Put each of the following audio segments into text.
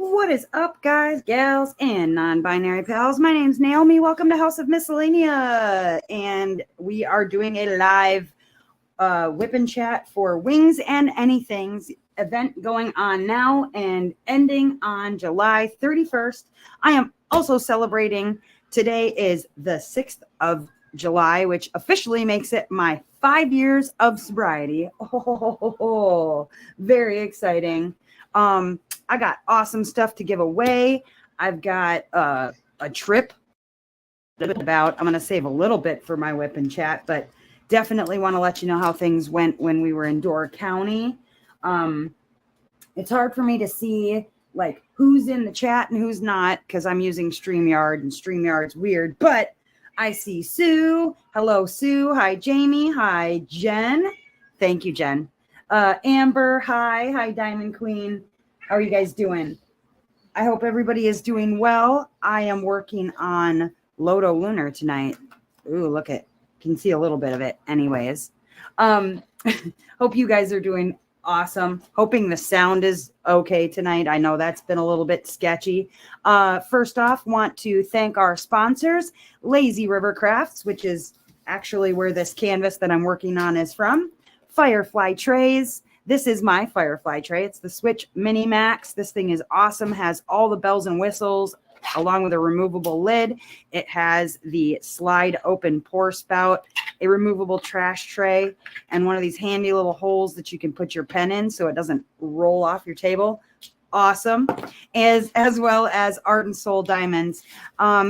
What is up, guys, gals, and non-binary pals? My name's Naomi. Welcome to House of Miscellanea, and we are doing a live whip and chat for Wings and Anythings event going on now and ending on July 31st. I am also celebrating. Today is the 6th of July, which officially makes it my 5 years of sobriety. Oh, very exciting. I got awesome stuff to give away. I've got a trip about. I'm going to save a little bit for my whip and chat, but definitely want to let you know how things went when we were in Door County. It's hard for me to see like who's in the chat and who's not because I'm using StreamYard and StreamYard's weird, but I see Sue. Hello, Sue. Hi, Jamie. Hi, Jen. Thank you, Jen. Amber. Hi. Hi, Diamond Queen. How are you guys doing? I hope everybody is doing well. I am working on Loto Lunar tonight. Ooh, look at, can see a little bit of it anyways. Hope you guys are doing awesome. Hoping the sound is okay tonight. I know that's been a little bit sketchy. First off, want to thank our sponsors, Lazy River Crafts, which is actually where this canvas that I'm working on is from. Firefly Trays. This is my Firefly tray. It's the Switch Mini Max. This thing is awesome. Has all the bells and whistles along with a removable lid. It has the slide open pour spout, a removable trash tray, and one of these handy little holes that you can put your pen in so it doesn't roll off your table. Awesome. As well as Art and Soul Diamonds.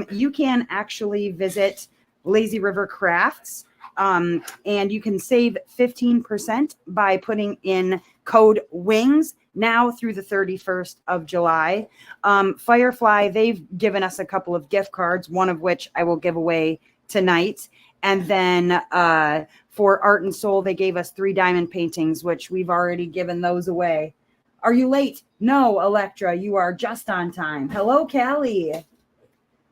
You can actually visit Lazy River Crafts. And you can save 15% by putting in code WINGS now through the 31st of July. Firefly, they've given us a couple of gift cards, one of which I will give away tonight. And then for Art and Soul, they gave us 3 diamond paintings, which we've already given those away. Are you late? No, Electra, you are just on time. Hello, Callie.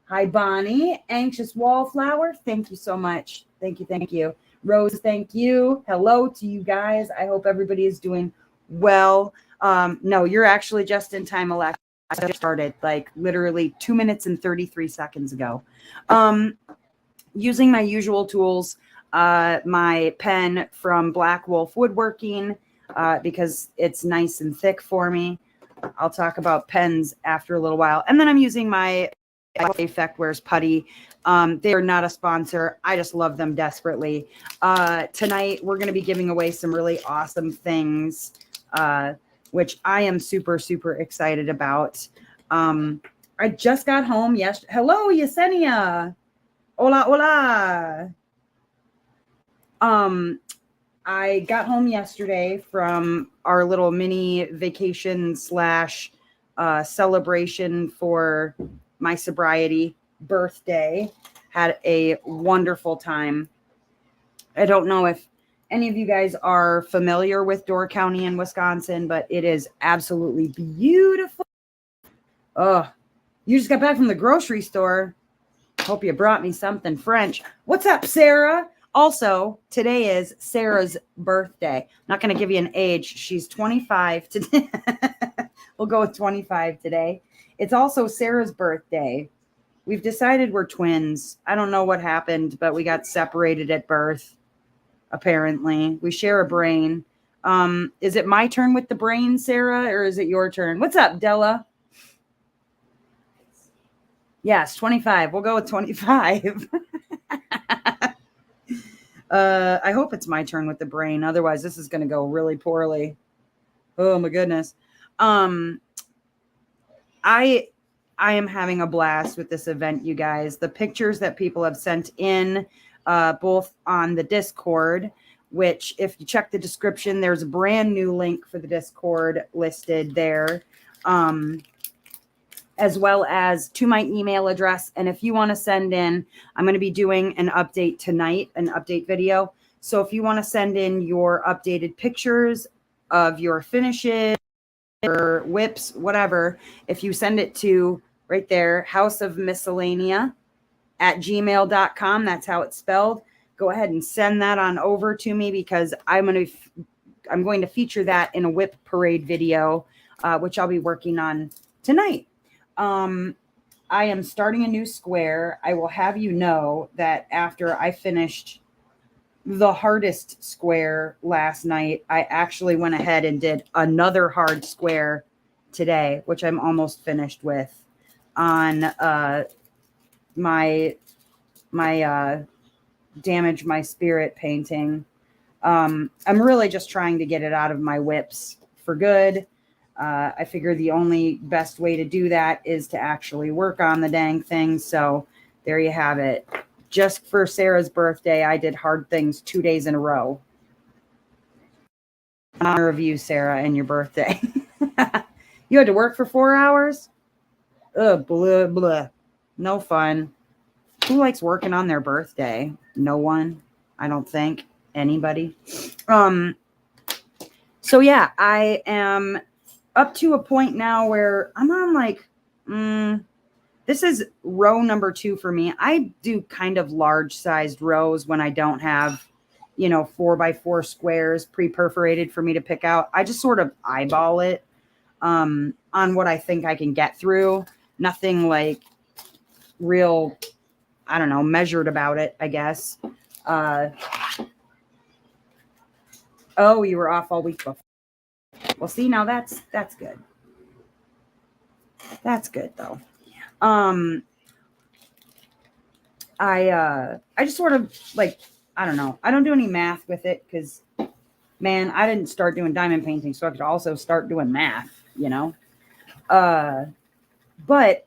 Hi, Bonnie. Anxious Wallflower, thank you so much. Thank you, thank you. Rose, thank you. Hello to you guys. I hope everybody is doing well. No, you're actually just in time, Alexa. I just started like literally 2 minutes and 33 seconds ago. Using my usual tools, my pen from Black Wolf Woodworking, because it's nice and thick for me. I'll talk about pens after a little while. And then I'm using my Effectware's putty. They are not a sponsor. I just love them desperately. Tonight, we're going to be giving away some really awesome things, which I am super, super excited about. I just got home yesterday. Hello, Yesenia. Hola, hola. I got home yesterday from our little mini vacation / celebration for my sobriety birthday. Had a wonderful time. I don't know if any of you guys are familiar with Door County in Wisconsin, but it is absolutely beautiful. Oh, you just got back from the grocery store. Hope you brought me something French. What's up, Sarah? Also, today is Sarah's birthday. I'm not going to give you an age. She's 25 today. We'll go with 25 today. It's also Sarah's birthday. We've decided we're twins. I don't know what happened, but we got separated at birth, apparently. We share a brain. Is it my turn with the brain, Sarah, or is it your turn? What's up, Della? Yes, 25. We'll go with 25. I hope it's my turn with the brain. Otherwise, this is going to go really poorly. Oh, my goodness. I am having a blast with this event, you guys. The pictures that people have sent in, both on the Discord, which if you check the description, there's a brand new link for the Discord listed there, as well as to my email address. And if you want to send in, I'm going to be doing an update tonight, an update video. So if you want to send in your updated pictures of your finishes, or whips, whatever, if you send it to right there, houseofmiscellanea@gmail.com, that's how it's spelled. Go ahead and send that on over to me because I'm going to feature that in a whip parade video, which I'll be working on tonight. I am starting a new square. I will have you know that after I finished the hardest square last night, I actually went ahead and did another hard square today, which I'm almost finished with on my Damage My Spirit painting. I'm really just trying to get it out of my whips for good. I figure the only best way to do that is to actually work on the dang thing. So there you have it. Just for Sarah's birthday, I did hard things 2 days in a row. In honor of you, Sarah, and your birthday. You had to work for 4 hours? Ugh, blah, blah. No fun. Who likes working on their birthday? No one. I don't think. Anybody. So yeah, I am up to a point now where I'm on like, this is row number 2 for me. I do kind of large sized rows when I don't have, 4x4 squares pre-perforated for me to pick out. I just sort of eyeball it on what I think I can get through. Nothing like real, I don't know, measured about it, I guess. Oh, you were off all week before. Well, see, now that's good. That's good though. I just sort of like, I don't know. I don't do any math with it because, man, I didn't start doing diamond painting, so I could also start doing math, But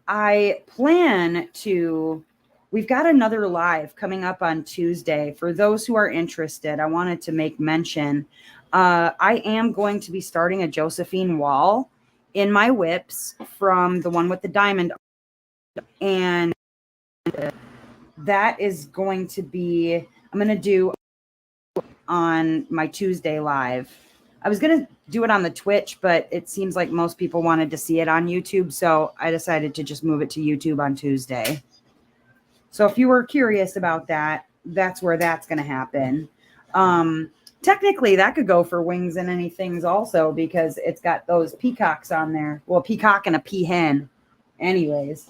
I plan to, we've got another live coming up on Tuesday. For those who are interested, I wanted to make mention. I am going to be starting a Josephine wall in my whips from the one with the diamond. And that is going to be, I'm going to do on my Tuesday live. I was going to do it on the Twitch, but it seems like most people wanted to see it on YouTube. So I decided to just move it to YouTube on Tuesday. So if you were curious about that, that's where that's going to happen. Technically, that could go for Wings and Anythings also because it's got those peacocks on there. Well, a peacock and a peahen. Anyways.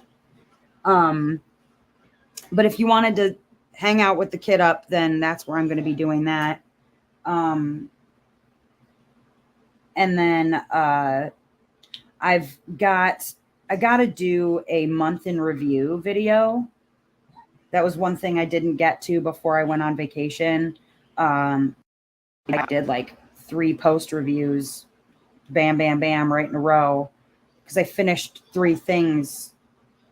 But if you wanted to hang out with the kid up, then that's where I'm going to be doing that. And then I got to do a month in review video. That was one thing I didn't get to before I went on vacation. I did like 3 post reviews, bam, bam, bam, right in a row, because I finished 3 things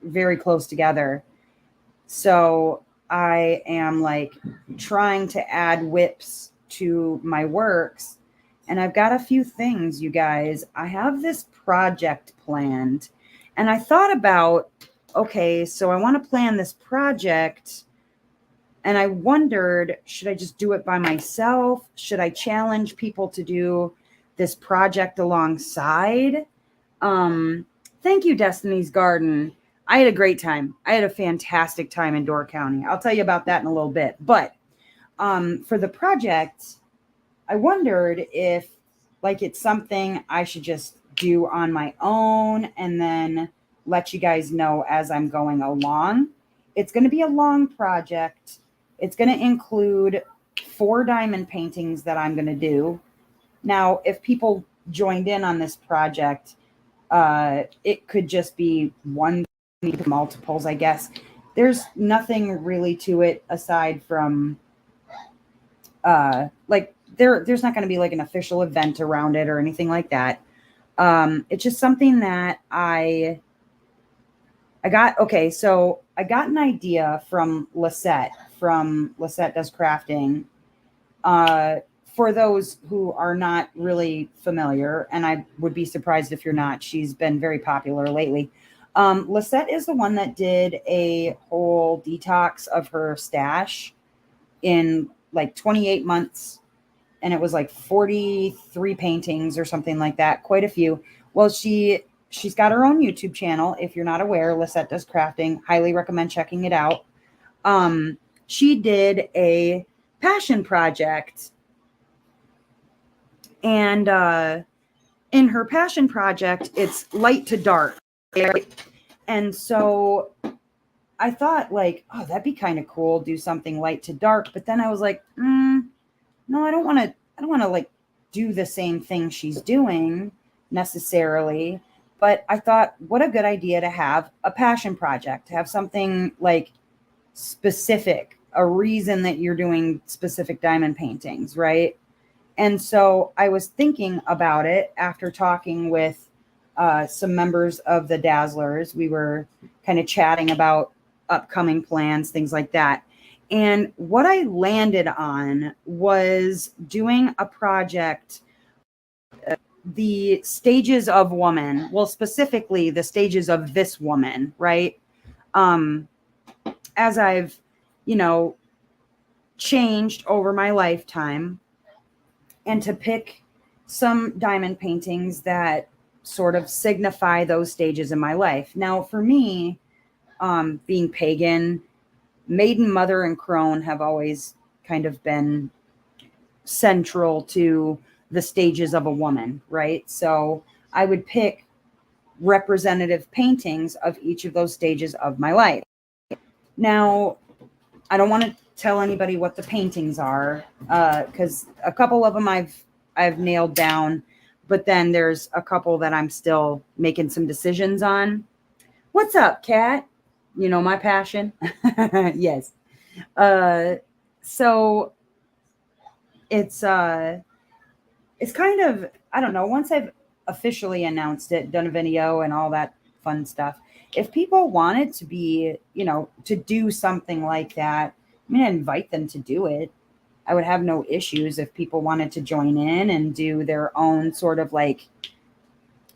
very close together. So I am like trying to add whips to my works. And I've got a few things, you guys. I have this project planned. And I thought about, okay, so I want to plan this project. And I wondered, should I just do it by myself? Should I challenge people to do this project alongside? Thank you, Destiny's Garden. I had a great time. I had a fantastic time in Door County. I'll tell you about that in a little bit. But for the project, I wondered if like it's something I should just do on my own and then let you guys know as I'm going along. It's going to be a long project. It's going to include 4 diamond paintings that I'm going to do. Now, if people joined in on this project, it could just be one, multiples, I guess. There's nothing really to it aside from like there's not going to be like an official event around it or anything like that. It's just something that I got. Okay, so I got an idea from Lisette Does Crafting. For those who are not really familiar, and I would be surprised if you're not, she's been very popular lately. Lisette is the one that did a whole detox of her stash in like 28 months. And it was like 43 paintings or something like that. Quite a few. Well, she's got her own YouTube channel. If you're not aware, Lisette Does Crafting. Highly recommend checking it out. She did a passion project. And in her passion project, it's light to dark. Right? And so I thought like, oh, that'd be kind of cool. Do something light to dark. But then I was like, no, I don't want to. I don't want to like do the same thing she's doing necessarily. But I thought, what a good idea to have a passion project, to have something like specific, a reason that you're doing specific diamond paintings, right? And so I was thinking about it after talking with some members of the Dazzlers. We were kind of chatting about upcoming plans, things like that. And what I landed on was doing a project, the stages of woman, well, specifically the stages of this woman, right? As I've, you know, changed over my lifetime, and to pick some diamond paintings that sort of signify those stages in my life. Now, for me, being pagan, maiden, mother, and crone have always kind of been central to the stages of a woman, right? So I would pick representative paintings of each of those stages of my life. Now, I don't want to tell anybody what the paintings are, because a couple of them I've nailed down, but then there's a couple that I'm still making some decisions on. What's up, Kat? You know my passion. Yes. So it's kind of, I don't know, once I've officially announced it, done a video and all that fun stuff, if people wanted to be, you know, to do something like that, I'm going to invite them to do it. I would have no issues if people wanted to join in and do their own sort of like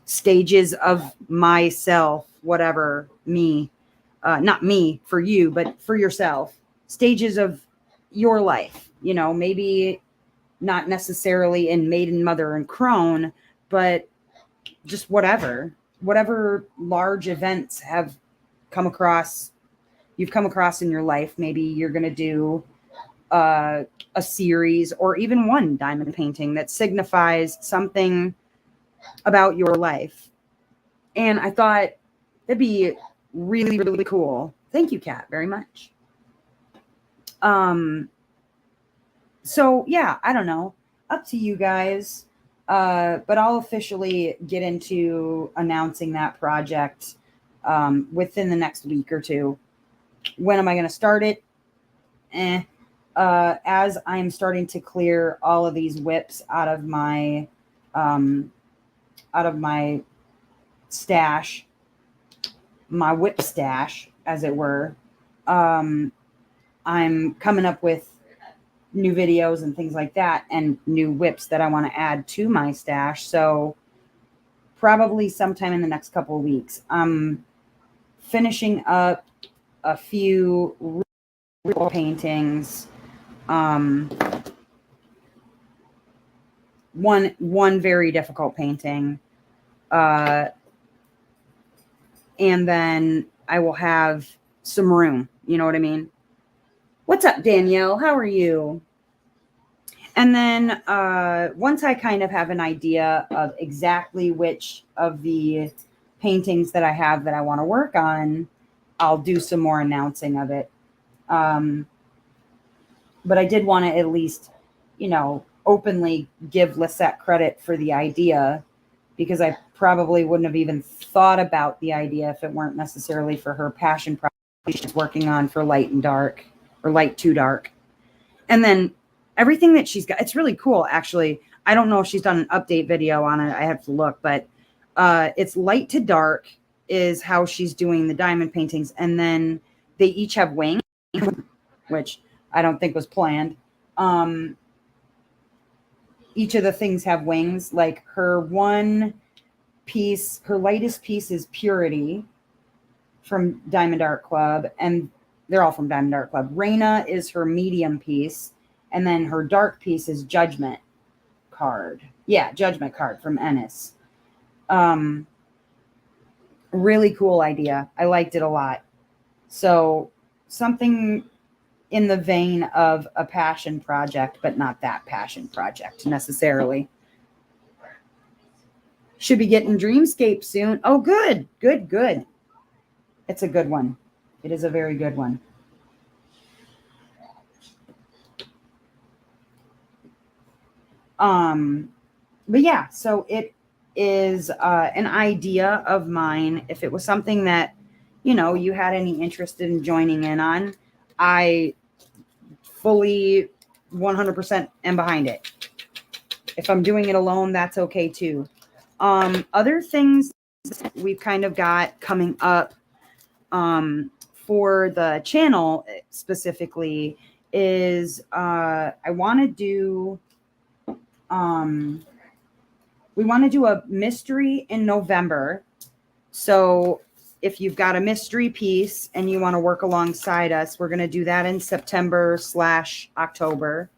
stages of myself, whatever, me, not me for you, but for yourself, stages of your life, you know, maybe not necessarily in maiden, mother, and crone, but just whatever large events have come across, you've come across in your life. Maybe you're going to do a series or even one diamond painting that signifies something about your life. And I thought that'd be really, really cool. Thank you, Kat, very much. So yeah, I don't know, up to you guys. But I'll officially get into announcing that project within the next week or two. When am I going to start it? As I'm starting to clear all of these whips out of my stash, my whip stash, as it were. I'm coming up with new videos and things like that, and new whips that I want to add to my stash. So probably sometime in the next couple of weeks, I'm finishing up a few real paintings. One very difficult painting. And then I will have some room. You know what I mean? What's up, Danielle? How are you? And then once I kind of have an idea of exactly which of the paintings that I have that I want to work on, I'll do some more announcing of it. But I did want to at least, you know, openly give Lisette credit for the idea, because I probably wouldn't have even thought about the idea if it weren't necessarily for her passion project she's working on for light and dark, or light to dark. And then everything that she's got, it's really cool, actually. I don't know if she's done an update video on it. I have to look, but it's light to dark is how she's doing the diamond paintings. And then they each have wings, which I don't think was planned. Each of the things have wings. Like her one piece, her lightest piece is Purity from Diamond Art Club, and they're all from Diamond Art Club. Raina is her medium piece, and then her dark piece is Judgment card. Yeah, Judgment card from Ennis. Really cool idea. I liked it a lot. So something in the vein of a passion project, but not that passion project necessarily. Should be getting Dreamscape soon. Oh, good, good, good. It's a good one. It is a very good one. But yeah, so it is an idea of mine. If it was something that, you know, you had any interest in joining in on, I fully 100% am behind it. If I'm doing it alone, that's okay too. Other things we've kind of got coming up for the channel specifically is I want to do we want to do a mystery in November. So if you've got a mystery piece and you want to work alongside us, we're going to do that in September/October.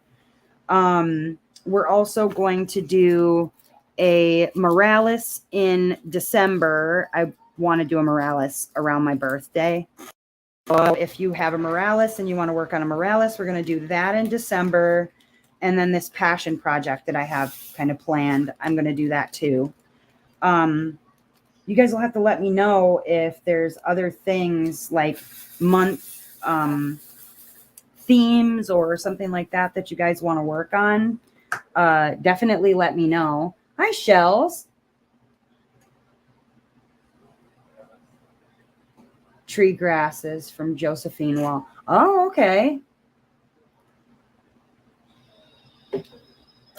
We're also going to do a Morales in December. I want to do a Morales around my birthday. So if you have a Morales and you want to work on a Morales, we're going to do that in December. And then this passion project that I have kind of planned, I'm going to do that too. You guys will have to let me know if there's other things like month themes or something like that that you guys want to work on. Definitely let me know. Hi, Shells. Tree grasses from Josephine Wall. Oh, okay.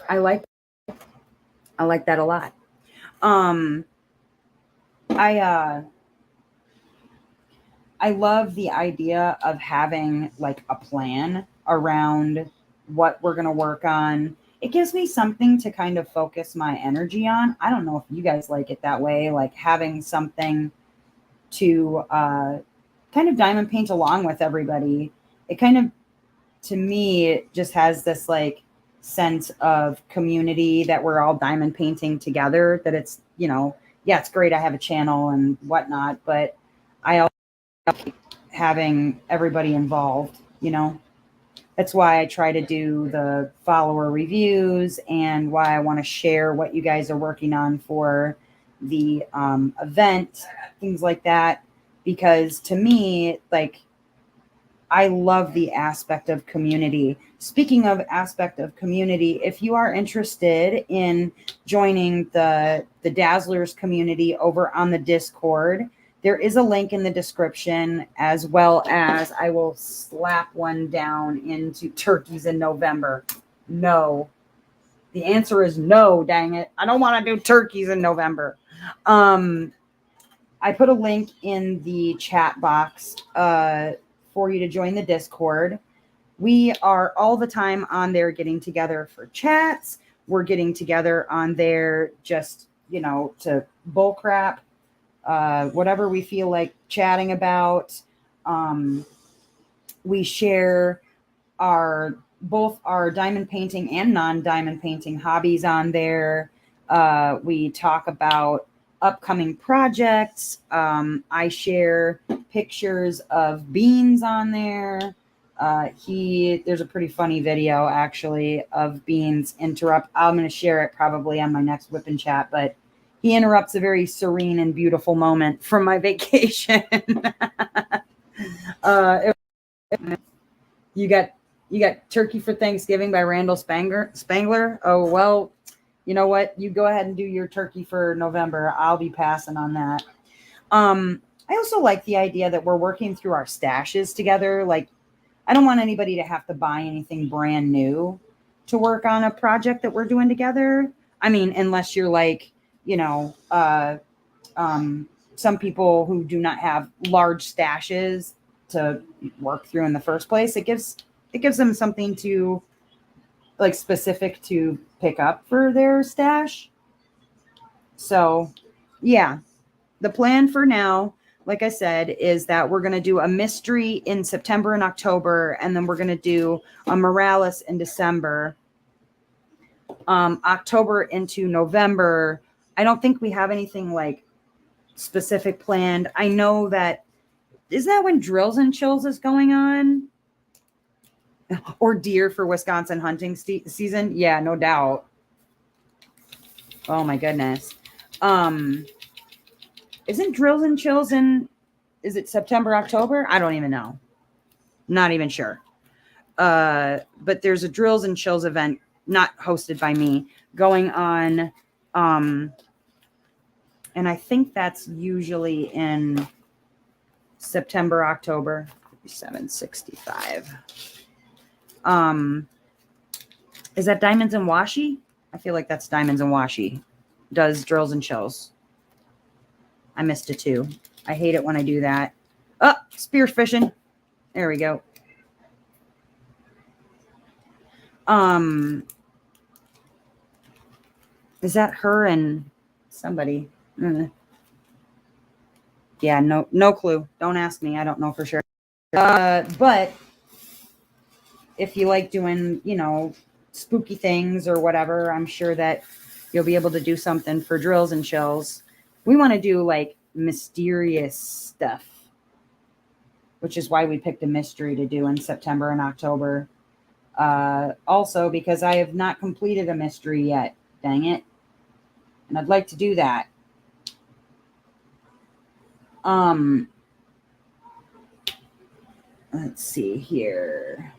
I like that a lot. I love the idea of having like a plan around what we're going to work on. It gives me something to kind of focus my energy on. I don't know if you guys like it that way, like having something to kind of diamond paint along with everybody. It kind of, to me, it just has this like sense of community that we're all diamond painting together, that it's, you know, yeah, it's great I have a channel and whatnot, but I also like having everybody involved, you know. That's why I try to do the follower reviews and why I want to share what you guys are working on for the event, things like that. Because to me, like, I love the aspect of community. Speaking of aspect of community, if you are interested in joining the Dazzlers community over on the Discord, there is a link in the description, as well as I will slap one down into turkeys in November. No. The answer is no, dang it. I don't want to do turkeys in November. I put a link in the chat box for you to join the Discord. We are all the time on there getting together for chats. We're getting together on there just, you know, to bull crap, whatever we feel like chatting about. We share both our diamond painting and non-diamond painting hobbies on there. We talk about upcoming projects. I share pictures of beans on there. There's a pretty funny video actually of beans interrupt. I'm going to share it probably on my next Whip and Chat, but he interrupts a very serene and beautiful moment from my vacation. You got Turkey for Thanksgiving by Randall Spangler. Oh, well, you know what? You go ahead and do your turkey for November. I'll be passing on that. I also like the idea that we're working through our stashes together. Like, I don't want anybody to have to buy anything brand new to work on a project that we're doing together. I mean, unless you're like, you know, some people who do not have large stashes to work through in the first place. It gives them something to like specific to pick up for their stash. So yeah, the plan for now, like I said, is that we're going to do a mystery in September and October, and then we're going to do a Morales in December. October into November, I don't think we have anything like specific planned. I know that, isn't that when Drills and Chills is going on? Or deer for Wisconsin hunting season? Yeah, no doubt. Oh my goodness. Isn't Drills and Chills is it September, October? I don't even know. Not even sure. But there's a Drills and Chills event, not hosted by me, going on. And I think that's usually in September, October. 765. Is that Diamonds and Washi? I feel like that's Diamonds and Washi. Does Drills and Chills. I missed it too. I hate it when I do that. Oh, spear fishing. There we go. Is that her and somebody? Yeah, no clue. Don't ask me. I don't know for sure. But if you like doing, spooky things or whatever, I'm sure that you'll be able to do something for Drills and Chills. We want to do like mysterious stuff, which is why we picked a mystery to do in September and October. Also, because I have not completed a mystery yet. Dang it. And I'd like to do that. Let's see here.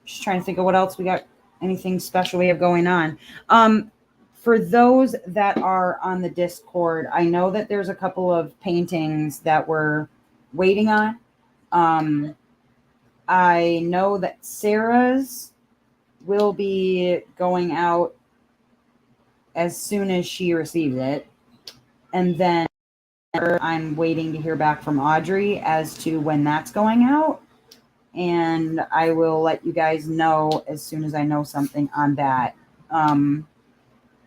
Just trying to think of what else we got. Anything special we have going on. For those that are on the Discord, I know that there's a couple of paintings that we're waiting on. I know that Sarah's will be going out as soon as she receives it. And then I'm waiting to hear back from Audrey as to when that's going out. And I will let you guys know as soon as I know something on that.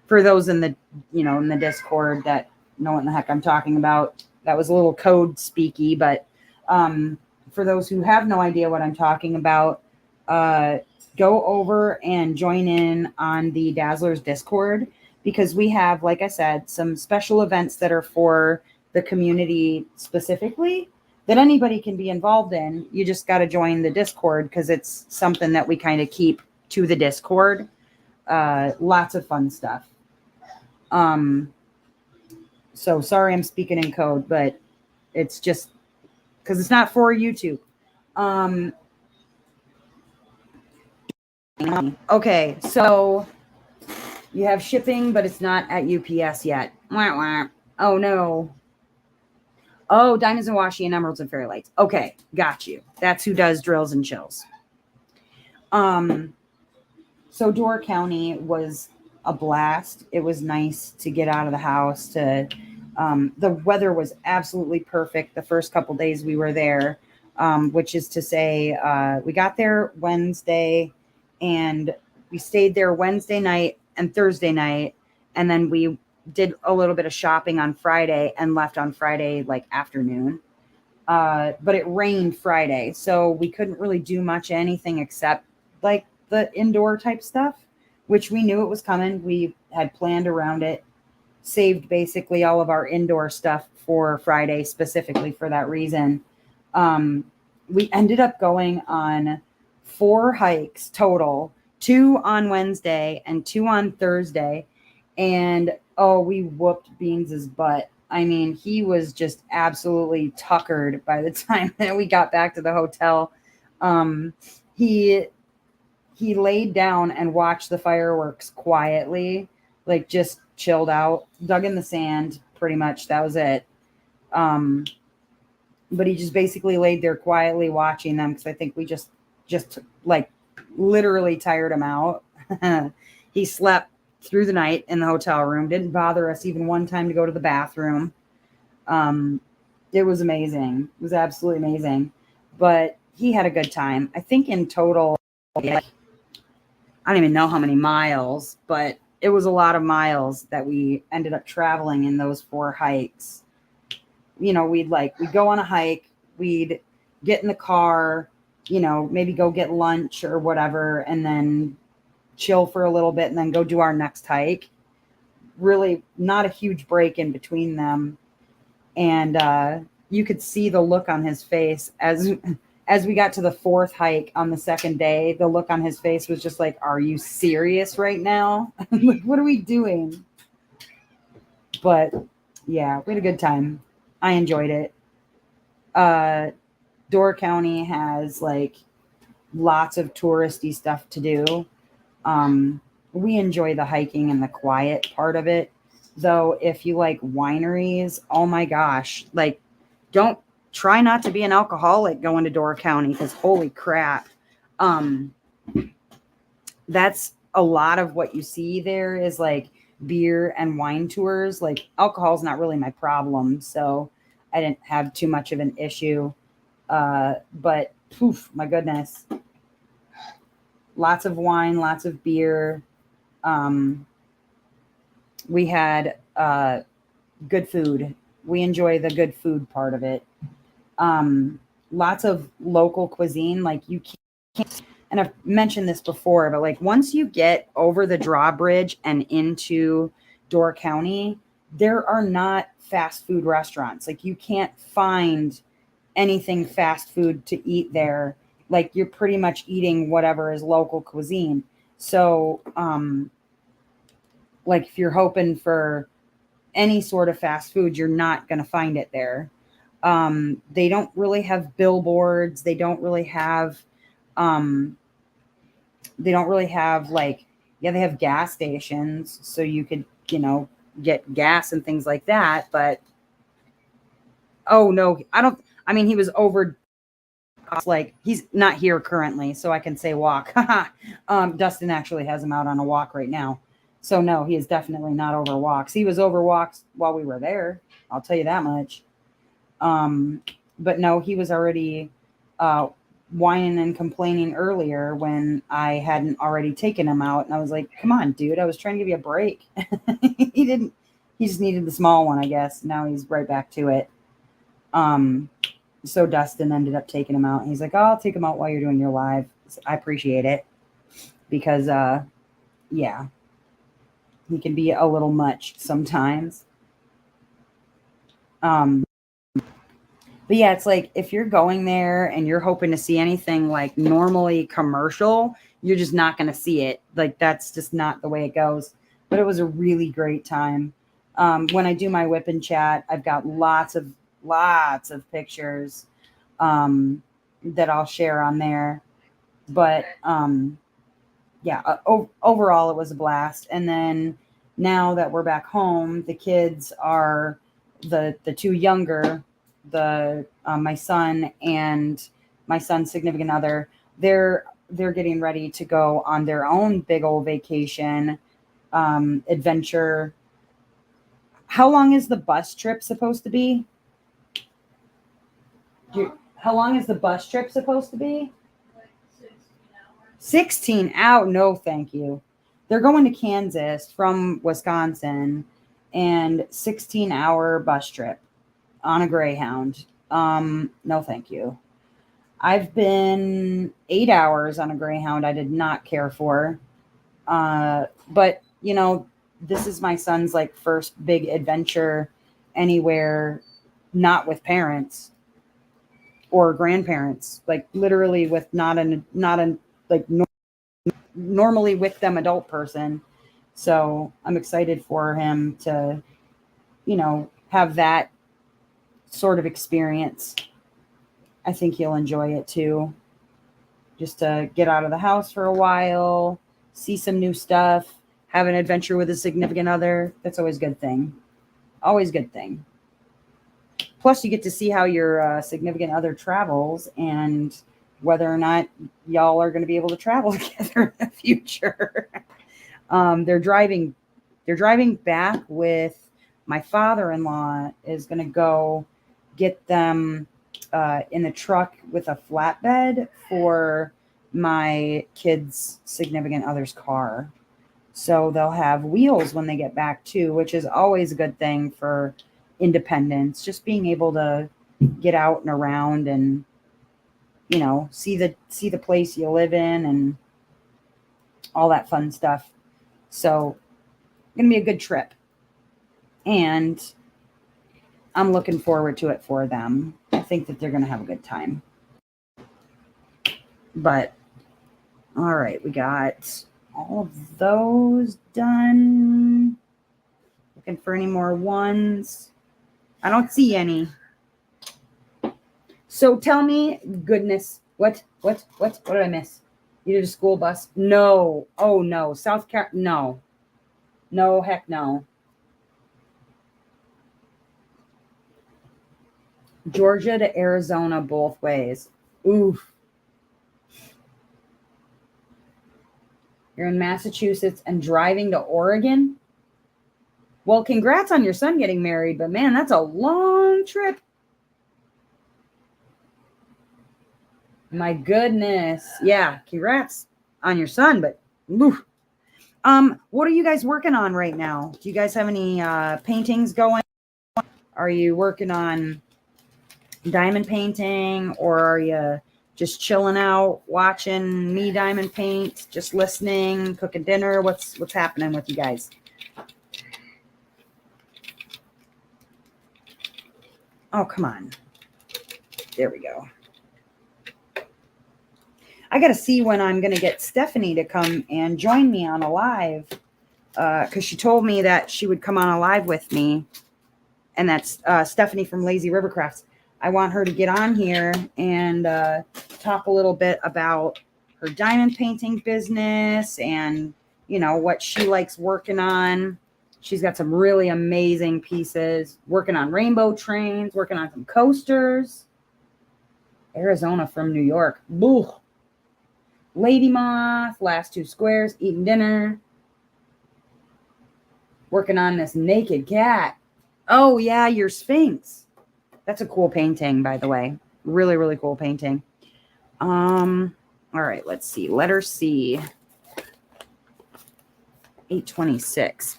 For those in the, in the Discord that know what the heck I'm talking about, that was a little code speaky, but for those who have no idea what I'm talking about, go over and join in on the Dazzlers Discord, because we have, like I said, some special events that are for the community specifically that anybody can be involved in. You just got to join the Discord because it's something that we kind of keep to the Discord. Lots of fun stuff. So sorry I'm speaking in code, but it's just because it's not for YouTube. Okay, so you have shipping, but it's not at UPS yet. Wah, wah. Oh, no. Oh, Diamonds and Washi and Emeralds and Fairy Lights. Okay, got you. That's who does Drills and Chills. So Door County was a blast. It was nice to get out of the house. The weather was absolutely perfect the first couple days we were there, which is to say we got there Wednesday and we stayed there Wednesday night and Thursday night. And then we did a little bit of shopping on Friday and left on Friday, like afternoon. But it rained Friday, so we couldn't really do much anything except like the indoor type stuff, which we knew it was coming. We had planned around it, saved basically all of our indoor stuff for Friday specifically for that reason. We ended up going on 4 hikes total, 2 on Wednesday and 2 on Thursday. And we whooped Beans' butt. I mean, he was just absolutely tuckered by the time that we got back to the hotel. He laid down and watched the fireworks quietly, like just chilled out, dug in the sand, pretty much. That was it. But he just basically laid there quietly watching them because I think we just like literally tired him out. He slept through the night in the hotel room, didn't bother us even one time to go to the bathroom. It was amazing. It was absolutely amazing. But he had a good time. I think in total, I don't even know how many miles, but it was a lot of miles that we ended up traveling in those 4 hikes. We'd go on a hike, we'd get in the car, maybe go get lunch or whatever, and then chill for a little bit and then go do our next hike. Really not a huge break in between them. And you could see the look on his face as we got to the 4th hike on the second day. The look on his face was just like, are you serious right now? Like, what are we doing? But yeah, we had a good time. I enjoyed it. Door County has like lots of touristy stuff to do. We enjoy the hiking and the quiet part of it. Though, if you like wineries, oh my gosh, like, don't try not to be an alcoholic going to Door County because holy crap. Um, that's a lot of what you see there is like beer and wine tours. Like, alcohol's not really my problem, so I didn't have too much of an issue. But poof, my goodness, lots of wine, lots of beer. Um, we had good food. We enjoy the good food part of it. Lots of local cuisine. Like, you can't, and I've mentioned this before, but like once you get over the drawbridge and into Door County, there are not fast food restaurants. Like, you can't find anything fast food to eat there. Like, you're pretty much eating whatever is local cuisine. So, like, if you're hoping for any sort of fast food, you're not going to find it there. They don't really have billboards. Um, they don't really have like, yeah, they have gas stations. So you could, get gas and things like that. But, oh no, I mean, he was over, like, he's not here currently, so I can say walk. Dustin actually has him out on a walk right now. So no, he is definitely not over walks. He was over walks while we were there. I'll tell you that much. But no, he was already whining and complaining earlier when I hadn't already taken him out. And I was like, come on, dude, I was trying to give you a break. He just needed the small one, I guess. Now he's right back to it. So Dustin ended up taking him out. And he's like, oh, I'll take him out while you're doing your live. I appreciate it because, yeah, he can be a little much sometimes. But yeah, it's like if you're going there and you're hoping to see anything like normally commercial, you're just not going to see it. Like, that's just not the way it goes. But it was a really great time. When I do my whip and chat, I've got lots of pictures that I'll share on there. But yeah, overall, it was a blast. And then now that we're back home, the kids are the two younger, my son and my son's significant other. They're getting ready to go on their own big old vacation adventure. How long is the bus trip supposed to be? How long is the bus trip supposed to be? 16 out. No, thank you. They're going to Kansas from Wisconsin, and 16-hour bus trip on a Greyhound. No, thank you. I've been 8 hours on a Greyhound. I did not care for. But this is my son's like first big adventure anywhere, not with parents or grandparents, like literally with not a like normally with them adult person. So I'm excited for him to, have that sort of experience. I think he'll enjoy it too. Just to get out of the house for a while, see some new stuff, have an adventure with a significant other. That's always a good thing. Always a good thing. Plus, you get to see how your significant other travels and whether or not y'all are going to be able to travel together in the future. They're driving back with my father-in-law is going to go get them in the truck with a flatbed for my kid's significant other's car. So they'll have wheels when they get back too, which is always a good thing for independence. Just being able to get out and around and, see the place you live in and all that fun stuff. So going to be a good trip. And I'm looking forward to it for them. I think that they're going to have a good time. But, all right, we got all of those done. Looking for any more ones. I don't see any. So tell me, goodness, what did I miss? You did a school bus? No. Oh no. South Carolina? No. No, heck no. Georgia to Arizona both ways. Oof. You're in Massachusetts and driving to Oregon? Well, congrats on your son getting married, but man, that's a long trip. My goodness. Yeah, congrats on your son, but oof. What are you guys working on right now? Do you guys have any paintings going? Are you working on diamond painting, or are you just chilling out, watching me diamond paint, just listening, cooking dinner? What's happening with you guys? Oh, come on. There we go. I got to see when I'm going to get Stephanie to come and join me on a live, because she told me that she would come on a live with me, and that's Stephanie from Lazy Rivercrafts. I want her to get on here and talk a little bit about her diamond painting business and, you know, what she likes working on. She's got some really amazing pieces, working on rainbow trains, working on some coasters. Arizona from New York. Boo. Lady Moth, last two squares, eating dinner. Working on this naked cat. Oh, yeah, your Sphinx. That's a cool painting, by the way. Really, really cool painting. All right, let's see. Letter C. 826.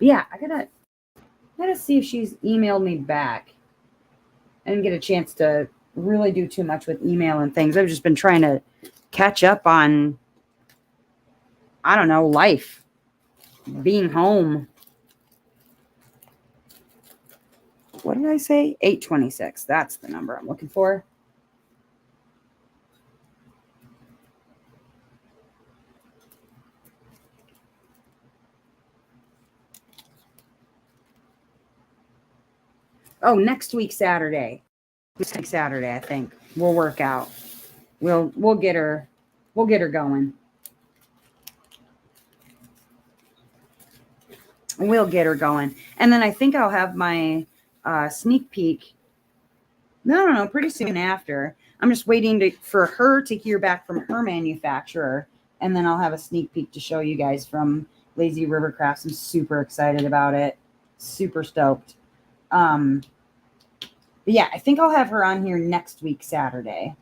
Yeah, I gotta see if she's emailed me back. I didn't get a chance to really do too much with email and things. I've just been trying to catch up on, I don't know, life, being home. What did I say? 826. That's the number I'm looking for. Oh, next week Saturday. Next Saturday, I think we'll work out. We'll get her going. We'll get her going. And then I think I'll have my sneak peek. No, pretty soon after. I'm just waiting for her to hear back from her manufacturer, and then I'll have a sneak peek to show you guys from Lazy Rivercrafts. I'm super excited about it. Super stoked. But yeah, I think I'll have her on here next week, Saturday.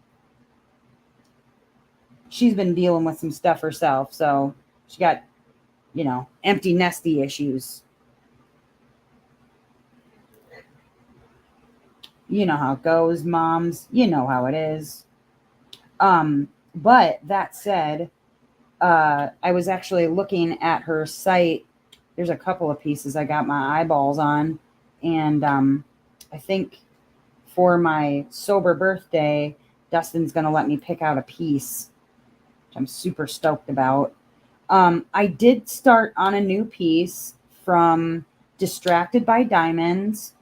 She's been dealing with some stuff herself, so she got, you know, empty nesty issues. You know how it goes, moms. You know how it is. But that said, I was actually looking at her site. There's a couple of pieces I got my eyeballs on, and I think for my sober birthday, Dustin's going to let me pick out a piece, which I'm super stoked about. I did start on a new piece from Distracted by Diamonds.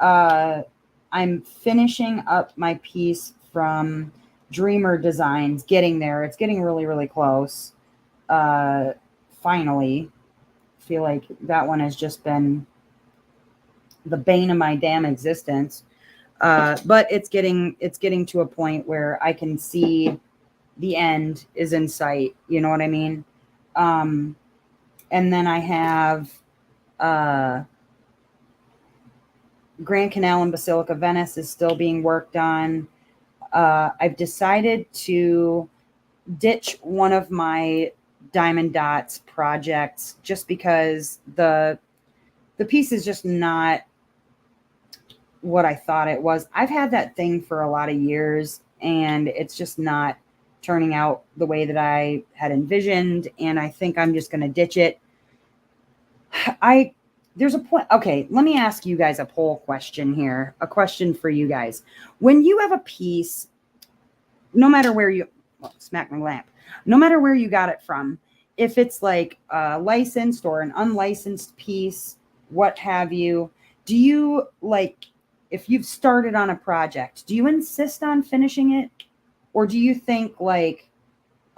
I'm finishing up my piece from Dreamer Designs, getting there. It's getting really, really close. Finally, I feel like that one has just been the bane of my damn existence. But it's getting to a point where I can see the end is in sight. You know what I mean? And then I have Grand Canal and Basilica Venice is still being worked on. I've decided to ditch one of my Diamond Dots projects just because the piece is just not what I thought it was. I've had that thing for a lot of years, and it's just not turning out the way that I had envisioned, and I think I'm just going to ditch it. There's a point. Okay, let me ask you guys a poll question here. A question for you guys. When you have a piece, no matter where you, smack my lamp, no matter where you got it from, if it's like a licensed or an unlicensed piece, what have you. Do you like, if you've started on a project, do you insist on finishing it? Or do you think like,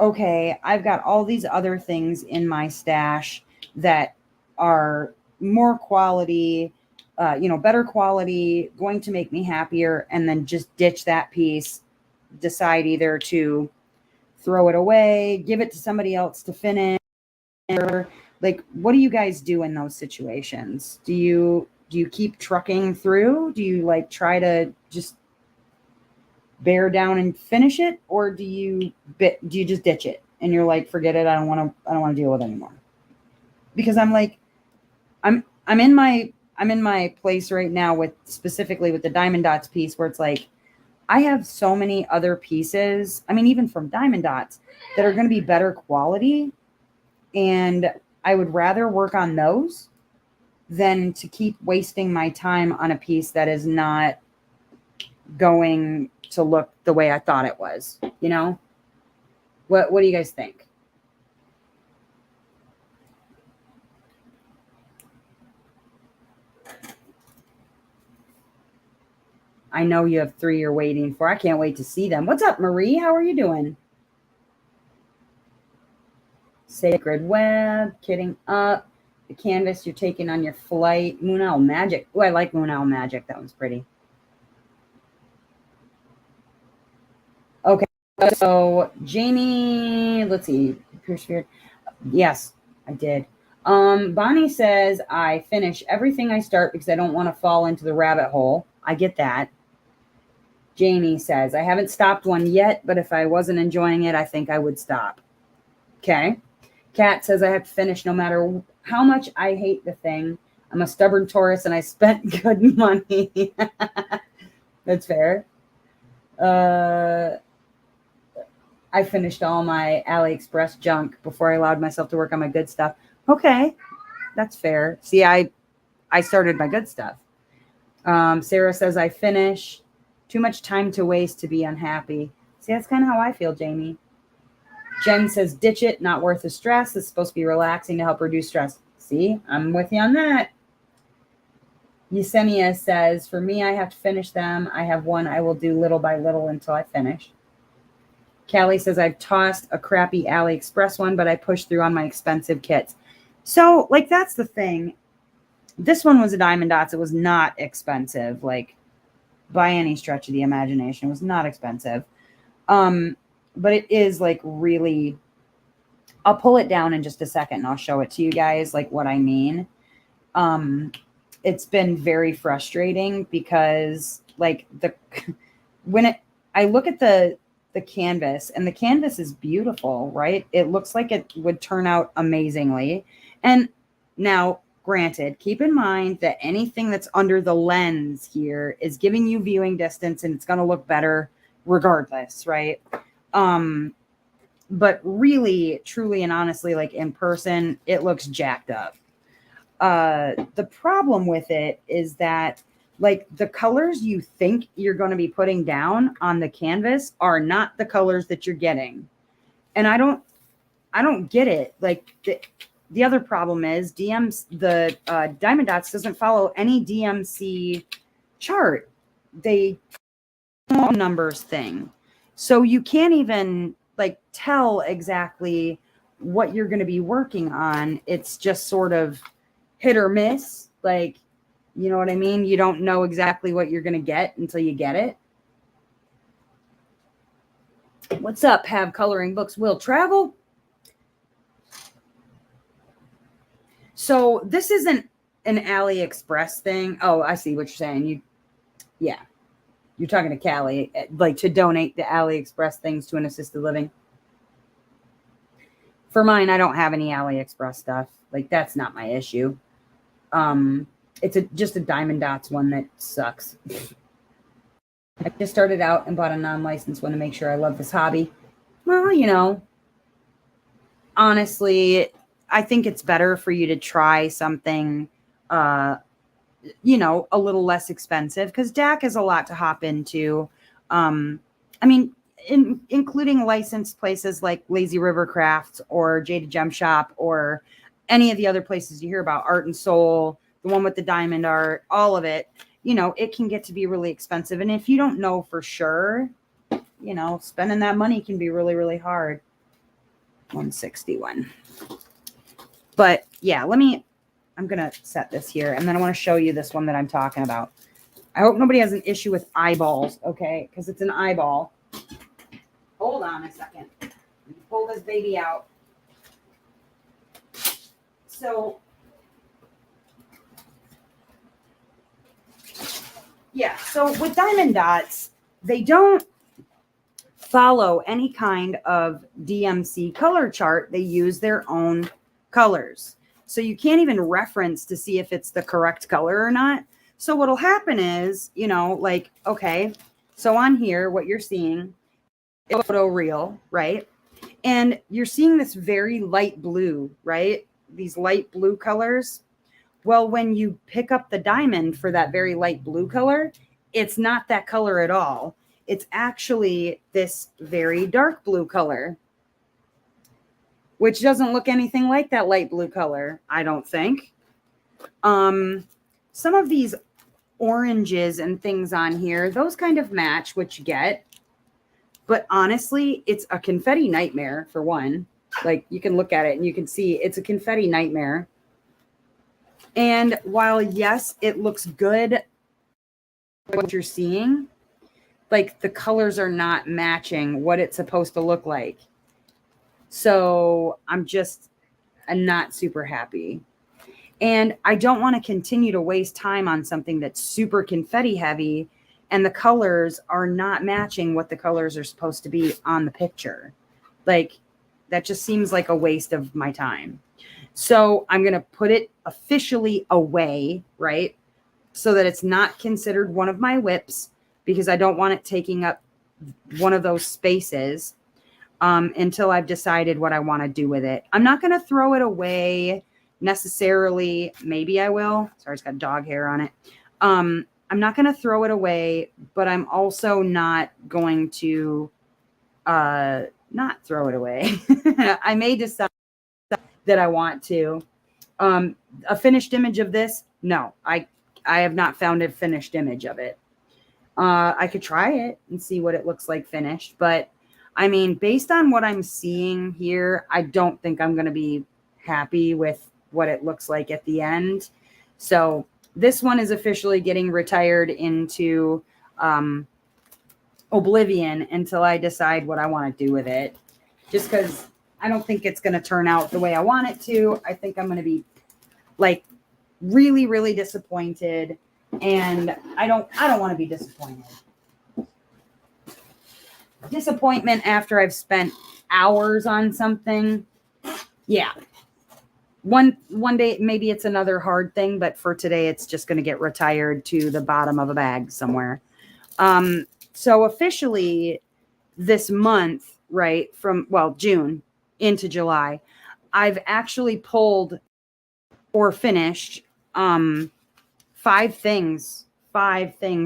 okay, I've got all these other things in my stash that are more quality, better quality, going to make me happier, and then just ditch that piece, decide either to throw it away, give it to somebody else to finish, or like, what do you guys do in those situations? Do you keep trucking through? Do you like try to just bear down and finish it, or do you just ditch it and you're like, forget it, I don't want to deal with it anymore? Because I'm like, I'm in my place right now with, specifically with the Diamond Dots piece, where it's like I have so many other pieces, I mean even from Diamond Dots, that are going to be better quality, and I would rather work on those than to keep wasting my time on a piece that is not going to look the way I thought it was, you know? What do you guys think? I know you have 3 you're waiting for. I can't wait to see them. What's up, Marie? How are you doing? Sacred Web, Kidding Up, the canvas you're taking on your flight, Moon Owl Magic. Oh, I like Moon Owl Magic. That one's pretty. Okay, so Jamie, let's see, Persevered. Yes, I did. Bonnie says I finish everything I start because I don't want to fall into the rabbit hole. I get that. Jamie says I haven't stopped one yet, but if I wasn't enjoying it, I think I would stop. Okay. Kat says I have to finish no matter how much I hate the thing. I'm a stubborn Taurus and I spent good money. That's fair. I finished all my AliExpress junk before I allowed myself to work on my good stuff. Okay, that's fair. See, I started my good stuff. Sarah says I finish. Too much time to waste to be unhappy. See, that's kind of how I feel, Jamie. Jen says ditch it, not worth the stress. It's supposed to be relaxing to help reduce stress. See, I'm with you on that. Yesenia says, for me, I have to finish them. I have one I will do little by little until I finish. Callie says, I've tossed a crappy AliExpress one, but I pushed through on my expensive kits. So, like, that's the thing. This one was a Diamond Dots. It was not expensive, like, by any stretch of the imagination. It was not expensive. But it is, like, really... I'll pull it down in just a second, and I'll show it to you guys, like, what I mean. It's been very frustrating because, like, I look at the canvas, and the canvas is beautiful, right? It looks like it would turn out amazingly. And now, granted, keep in mind that anything that's under the lens here is giving you viewing distance, and it's going to look better regardless, right? But really, truly, and honestly, like in person, it looks jacked up. The problem with it is that, like, the colors you think you're going to be putting down on the canvas are not the colors that you're getting. And I don't get it. Like, the other problem is the Diamond Dots doesn't follow any DMC chart. They numbers thing. So you can't even, like, tell exactly what you're going to be working on. It's just sort of hit or miss. Like, you know what I mean? You don't know exactly what you're going to get until you get it. What's up? Have coloring books will travel? So this isn't an AliExpress thing. Oh, I see what you're saying. Yeah. You're talking to Callie, like, to donate the AliExpress things to an assisted living. For mine, I don't have any AliExpress stuff. Like, that's not my issue. It's just a Diamond Dots one that sucks. I just started out and bought a non-licensed one to make sure I love this hobby. Well, you know, honestly, I think it's better for you to try something, a little less expensive, because DAC is a lot to hop into. I mean, including licensed places like Lazy River Crafts or Jaded Gem Shop or any of the other places you hear about, Art and Soul, the one with the diamond art, all of it, you know, it can get to be really expensive. And if you don't know for sure, you know, spending that money can be really, really hard. 161. But yeah, I'm going to set this here, and then I want to show you this one that I'm talking about. I hope nobody has an issue with eyeballs, okay? Because it's an eyeball. Hold on a second. Pull this baby out. So, yeah, so with diamond dots, they don't follow any kind of DMC color chart. They use their own colors. So you can't even reference to see if it's the correct color or not. So what'll happen is, you know, like, okay, so on here, what you're seeing is a photo reel, right? And you're seeing this very light blue, right? These light blue colors. Well, when you pick up the diamond for that very light blue color, it's not that color at all. It's actually this very dark blue color, which doesn't look anything like that light blue color, I don't think. Some of these oranges and things on here, those kind of match what you get. But honestly, it's a confetti nightmare, for one. Like, you can look at it and you can see it's a confetti nightmare. And while, yes, it looks good, what you're seeing, like, the colors are not matching what it's supposed to look like. So I'm not super happy. And I don't want to continue to waste time on something that's super confetti heavy and the colors are not matching what the colors are supposed to be on the picture. Like, that just seems like a waste of my time. So I'm going to put it officially away, right? So that it's not considered one of my whips, because I don't want it taking up one of those spaces until I've decided what I want to do with it. I'm not going to throw it away necessarily. Maybe I will. Sorry, it's got dog hair on it. I'm not going to throw it away, but I'm also not going to not throw it away. I may decide that I want to. A finished image of this? No, I have not found a finished image of it. I could try it and see what it looks like finished, but I mean, based on what I'm seeing here, I don't think I'm going to be happy with what it looks like at the end. So this one is officially getting retired into oblivion until I decide what I want to do with it. Just because I don't think it's going to turn out the way I want it to. I think I'm going to be like really, really disappointed, and I don't want to be disappointed. Disappointment after I've spent hours on something. Yeah. One day, maybe it's another hard thing, but for today, it's just going to get retired to the bottom of a bag somewhere. So officially this month, right, from, well, June into July, I've actually pulled or finished 5 things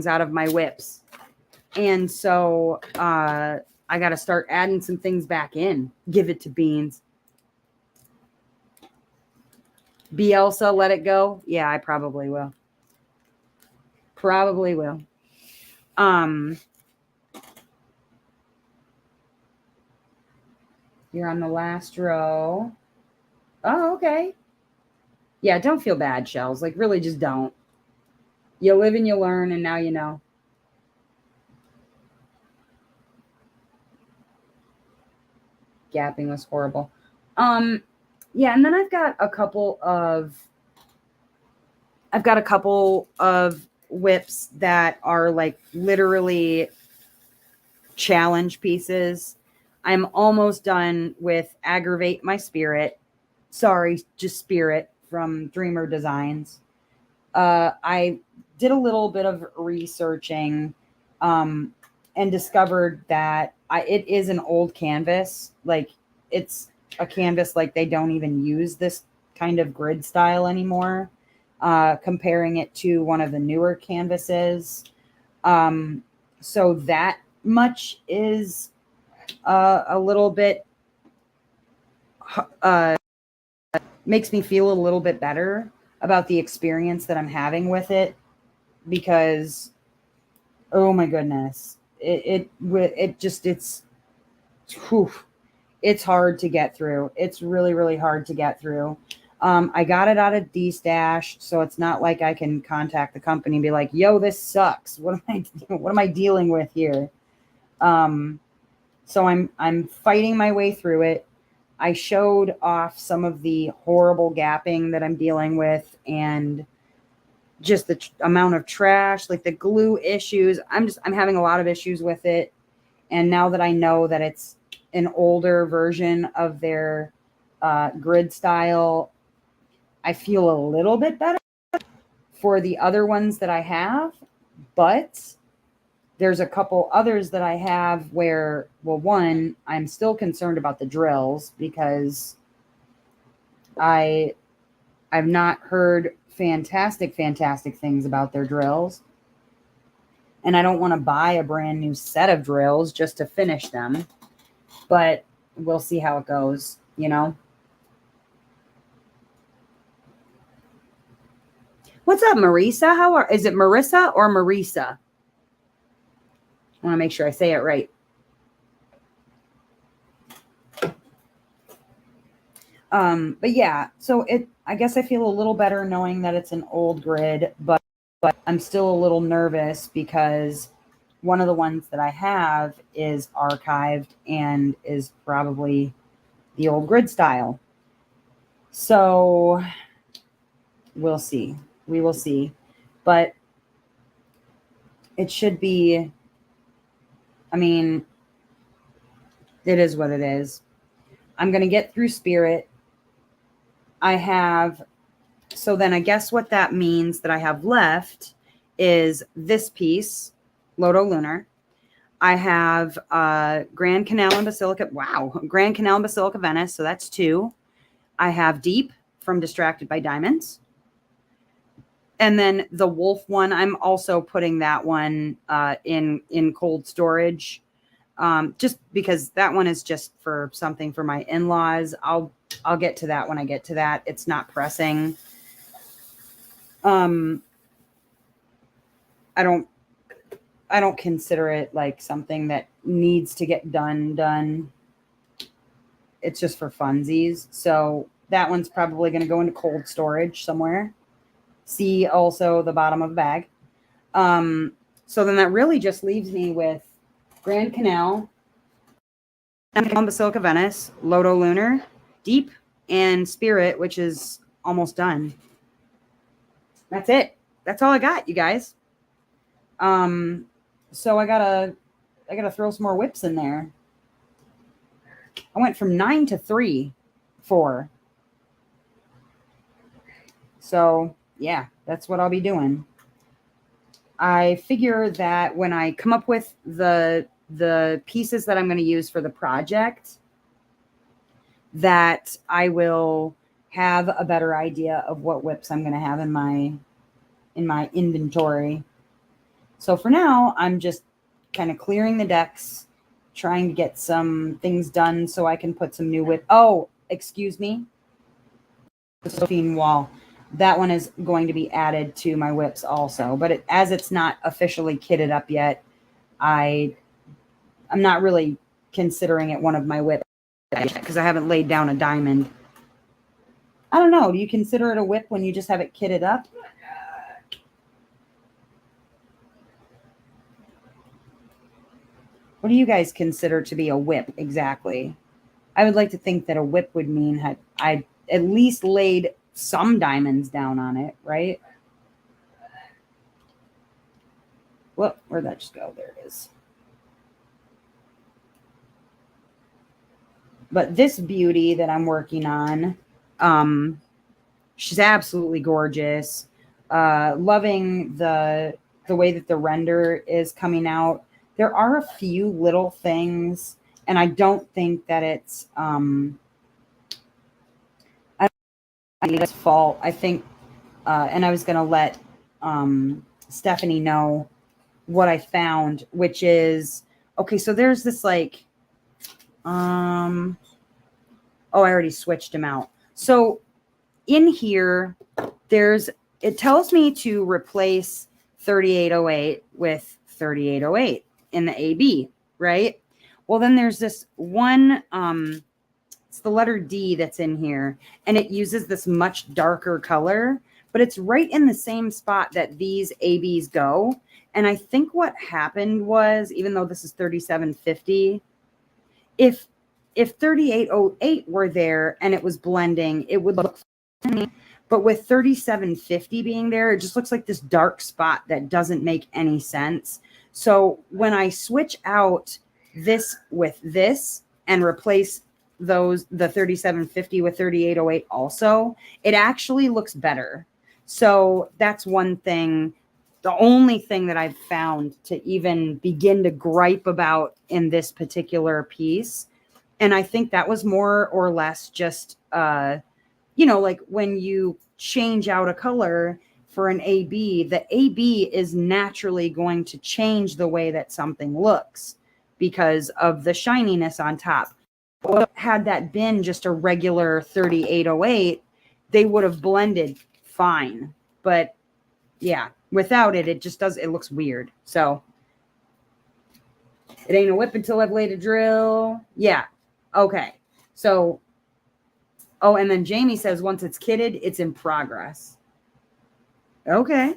out of my whips. And so I got to start adding some things back in. Give it to Beans. Bielsa, let it go. Yeah, I probably will. Probably will. You're on the last row. Oh, okay. Yeah, don't feel bad, Shells. Like, really just don't. You live and you learn, and now you know. Gapping was horrible. Yeah, and then I've got a couple of whips that are like literally challenge pieces. I'm almost done with Aggravate My Spirit. Sorry, just Spirit from Dreamer Designs. I did a little bit of researching and discovered that it is an old canvas. Like, it's a canvas like they don't even use this kind of grid style anymore, comparing it to one of the newer canvases. So that much is a little bit makes me feel a little bit better. about the experience that I'm having with it, because oh my goodness, whew, it's hard to get through. It's really, really hard to get through. I got it out of D-Stash, so it's not like I can contact the company and be like, yo, this sucks. What am I dealing with here? So I'm fighting my way through it. I showed off some of the horrible gapping that I'm dealing with, and just the amount of trash, like the glue issues. I'm having a lot of issues with it. And now that I know that it's an older version of their grid style, I feel a little bit better for the other ones that I have. But there's a couple others that I have where, well, one, I'm still concerned about the drills, because I've not heard fantastic things about their drills. And I don't want to buy a brand new set of drills just to finish them. But we'll see how it goes, you know? What's up, Marisa? Is it Marissa or Marisa? I want to make sure I say it right. But yeah, so I guess I feel a little better knowing that it's an old grid, but I'm still a little nervous because one of the ones that I have is archived and is probably the old grid style. So we'll see. We will see. But it should be, I mean, it is what it is. I'm going to get through Spirit. So then I guess what that means that I have left is this piece, Loto Lunar. I have Grand Canal and Basilica. Wow. Grand Canal and Basilica Venice. So that's 2. I have Deep from Distracted by Diamonds. And then the Wolf one, I'm also putting that one in cold storage, just because that one is just for something for my in-laws. I'll get to that when I get to that. It's not pressing. I don't consider it like something that needs to get done. It's just for funsies. So that one's probably going to go into cold storage somewhere. See also the bottom of the bag. So then that really just leaves me with Grand Canal, Basilica Venice, Loto Lunar, Deep, and Spirit, which is almost done. That's it. That's all I got, you guys. So I gotta throw some more whips in there. I went from 9 to 3, 4. So yeah, that's what I'll be doing. I figure that when I come up with the pieces that I'm going to use for the project, that I will have a better idea of what whips I'm going to have in my inventory. So for now, I'm just kind of clearing the decks, trying to get some things done so I can put some new whip. Oh, excuse me. The Sophine wall. That one is going to be added to my whips also. But as it's not officially kitted up yet, I'm not really considering it one of my whips because I haven't laid down a diamond. I don't know. Do you consider it a whip when you just have it kitted up? What do you guys consider to be a whip exactly? I would like to think that a whip would mean I at least laid some diamonds down on it, right? Well, where'd that just go? There it is. But this beauty that I'm working on, she's absolutely gorgeous. Loving the way that the render is coming out. There are a few little things, and I don't think that it's it's fault. I think, and I was going to let Stephanie know what I found, which is, okay, so there's this like, oh, I already switched him out. So in here, it tells me to replace 3808 with 3808 in the AB, right? Well, then there's this one, it's the letter D that's in here, and it uses this much darker color, but it's right in the same spot that these ABs go. And I think what happened was, even though this is 3750, if 3808 were there and it was blending, it would look funny. But with 3750 being there, it just looks like this dark spot that doesn't make any sense. So when I switch out this with this and replace the 3750 with 3808 also, it actually looks better. So that's one thing. The only thing that I've found to even begin to gripe about in this particular piece. And I think that was more or less just, like when you change out a color for an AB, the AB is naturally going to change the way that something looks because of the shininess on top. Had that been just a regular 3808, they would have blended fine. But yeah, without it, it looks weird. So it ain't a whip until I've laid a drill. Yeah. Okay. So, and then Jamie says once it's kitted, it's in progress. Okay.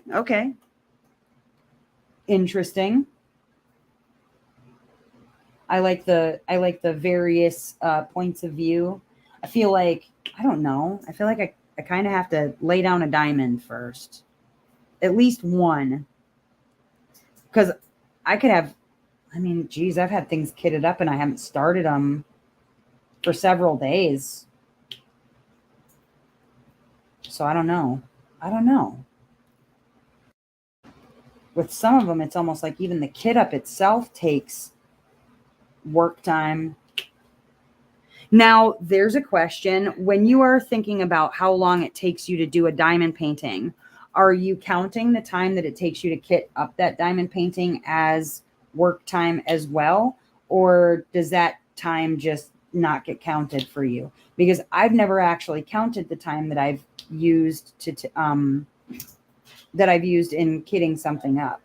Interesting. I like the various points of view. I feel like, I don't know. I feel like I kind of have to lay down a diamond first. At least one. Because I could have, geez, I've had things kitted up and I haven't started them for several days. So I don't know. With some of them, it's almost like even the kit up itself takes work time. Now, there's a question. When you are thinking about how long it takes you to do a diamond painting, are you counting the time that it takes you to kit up that diamond painting as work time as well? Or does that time just not get counted for you? Because I've never actually counted the time that I've used in kitting something up.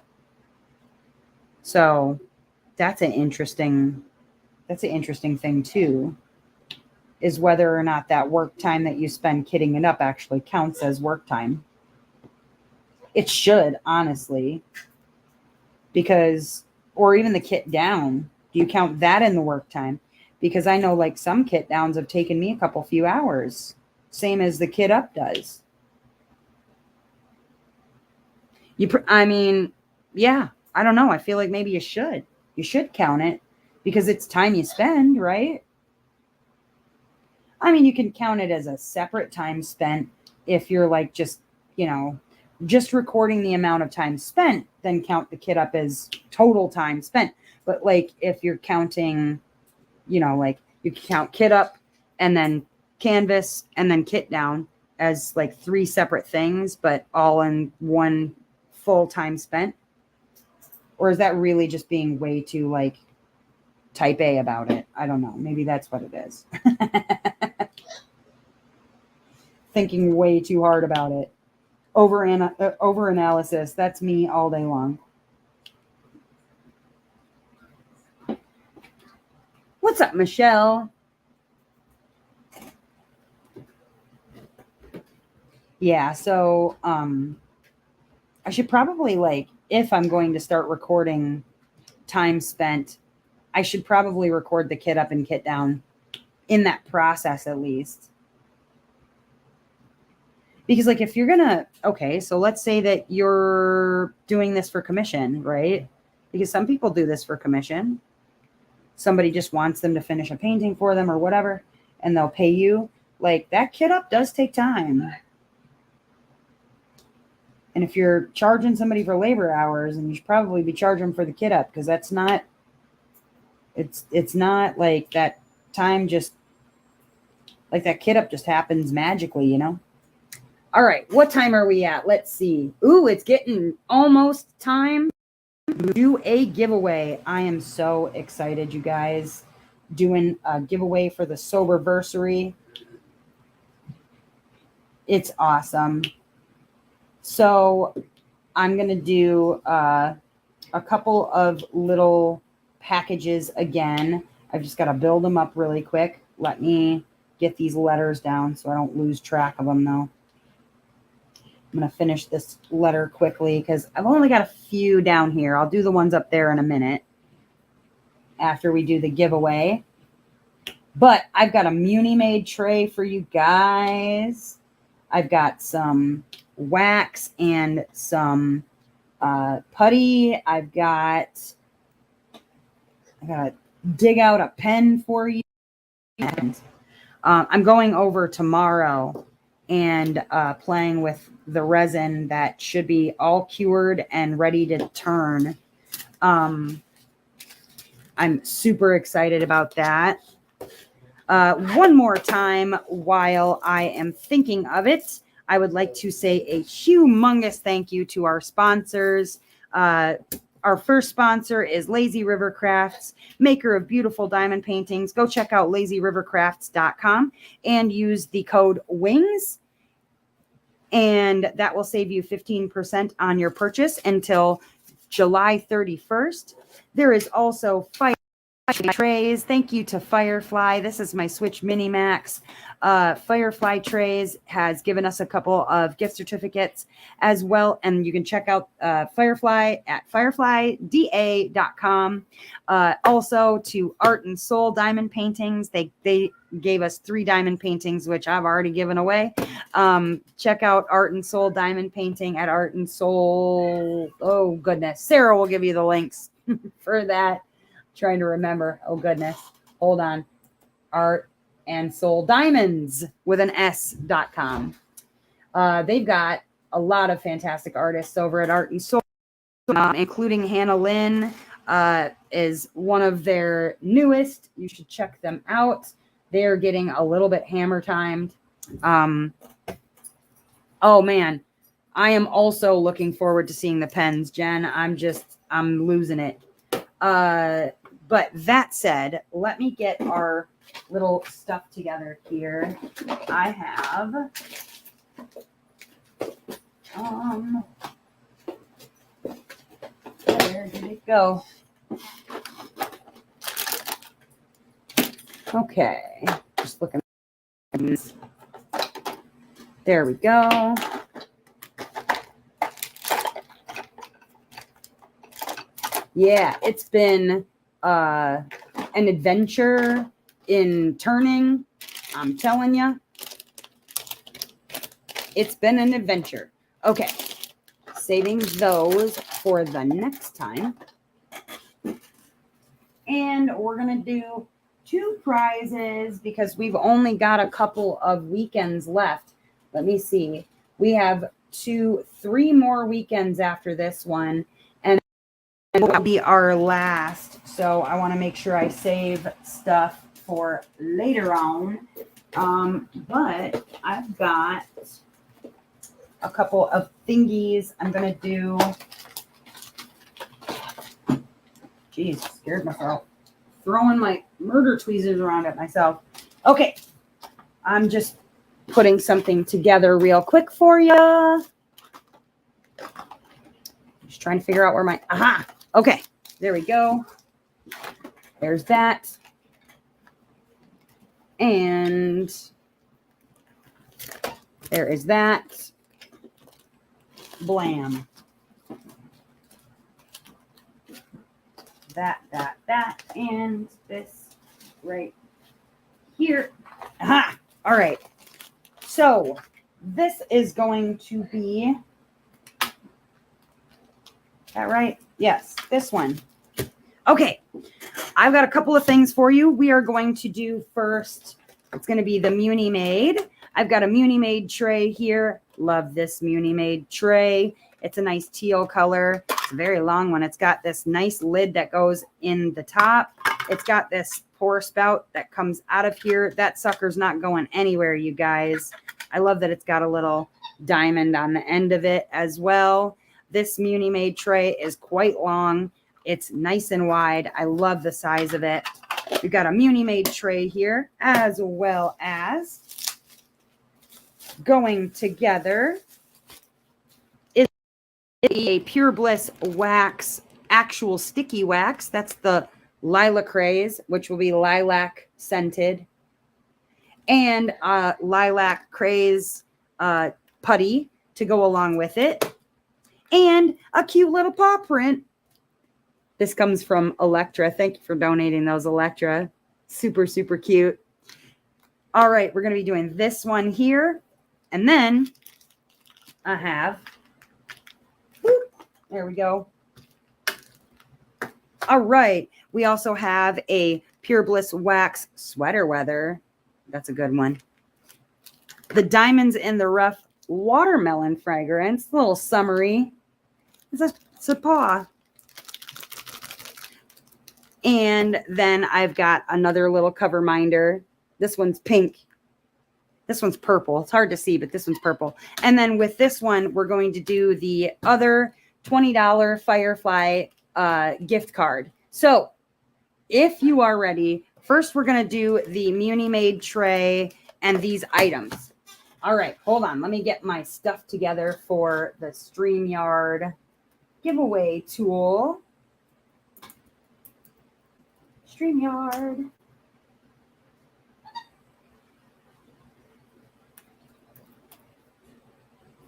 So that's an interesting thing too, is whether or not that work time that you spend kitting it up actually counts as work time. It should, honestly, because, or even the kit down, do you count that in the work time? Because I know like some kit downs have taken me a few hours, same as the kit up does. Yeah, I don't know. I feel like maybe you should count it because it's time you spend, right? You can count it as a separate time spent if you're like just recording the amount of time spent, then count the kit up as total time spent. But like if you're counting, like you count kit up and then canvas and then kit down as like 3 separate things, but all in one full time spent. Or is that really just being way too like type A about it? I don't know. Maybe that's what it is. Thinking way too hard about it. Over analysis. That's me all day long. What's up, Michelle? Yeah, so I should probably, like, if I'm going to start recording time spent, I should probably record the kit up and kit down in that process at least. Because like if you're gonna, okay, so let's say that you're doing this for commission, right? Because some people do this for commission. Somebody just wants them to finish a painting for them or whatever, and they'll pay you. Like that kit up does take time. And if you're charging somebody for labor hours, and you should probably be charging them for the kit up, because that's not, it's not like that time just, like that kit up just happens magically, you know? All right, what time are we at? Let's see. Ooh, it's getting almost time to do a giveaway. I am so excited, you guys. Doing a giveaway for the Soberversary. It's awesome. So I'm going to do a couple of little packages again. I've just got to build them up really quick. Let me get these letters down so I don't lose track of them though. I'm going to finish this letter quickly because I've only got a few down here. I'll do the ones up there in a minute after we do the giveaway. But I've got a Muni-Made tray for you guys. I've got some wax and some putty. I've got to dig out a pen for you. And, I'm going over tomorrow and playing with the resin that should be all cured and ready to turn. I'm super excited about that. One more time while I am thinking of it, I would like to say a humongous thank you to our sponsors. Our first sponsor is Lazy River Crafts, maker of beautiful diamond paintings. Go check out lazyrivercrafts.com and use the code WINGS, and that will save you 15% on your purchase until July 31st. There is also Firefly trays. Thank you to Firefly. This is my Switch Mini Max. Firefly Trays has given us a couple of gift certificates as well, and you can check out Firefly at fireflyda.com. Also to Art and Soul Diamond Paintings. They gave us 3 diamond paintings, which I've already given away. Check out Art and Soul Diamond Painting at Art and Soul. Oh, goodness. Sarah will give you the links for that. Trying to remember. Oh, goodness. Hold on. Art and Soul Diamonds with an S.com. They've got a lot of fantastic artists over at Art and Soul, including Hannah Lynn is one of their newest. You should check them out. They're getting a little bit hammer timed. Oh, man. I am also looking forward to seeing the pens, Jen. I'm losing it. But that said, let me get our little stuff together here. I have where did it go? Okay, just looking at this. There we go. Yeah, it's been an adventure in turning. I'm telling you, it's been an adventure. Okay, saving those for the next time. And we're going to do 2 prizes because we've only got a couple of weekends left. Let me see. We have 3 more weekends after this one. And it will be our last. So I want to make sure I save stuff for later on. But I've got a couple of thingies I'm going to do. Jeez, scared myself. Throwing my murder tweezers around at myself. Okay. I'm just putting something together real quick for you. Just trying to figure out where my... Aha! Okay. There we go. There's that. And there is that. Blam. That, and this right here. Aha! All right. So this is going to be, is that right? Yes, this one. Okay. I've got a couple of things for you. We are going to do first, it's going to be the Muni-Made. I've got a Muni-Made tray here. Love this Muni-Made tray. It's a nice teal color. It's a very long one. It's got this nice lid that goes in the top. It's got this pour spout that comes out of here. That sucker's not going anywhere, you guys. I love that it's got a little diamond on the end of it as well. This Muni-Made tray is quite long. It's nice and wide. I love the size of it. We've got a Muni-Made tray here, as well as going together a Pure Bliss wax, actual sticky wax. That's the Lilac Craze, which will be lilac scented, and Lilac Craze putty to go along with it, and a cute little paw print. This comes from Electra. Thank you for donating those, Electra. Super, super cute. All right, we're going to be doing this one here. And then I have, there we go. All right, we also have a Pure Bliss Wax Sweater Weather. That's a good one. The Diamonds in the Rough Watermelon Fragrance. A little summery. It's a paw. And then I've got another little cover minder. This one's pink. This one's purple. It's hard to see, but this one's purple. And then with this one, we're going to do the other $20 Firefly gift card. So if you are ready, first we're going to do the Muni Made tray and these items. All right, hold on. Let me get my stuff together for the StreamYard giveaway tool. StreamYard.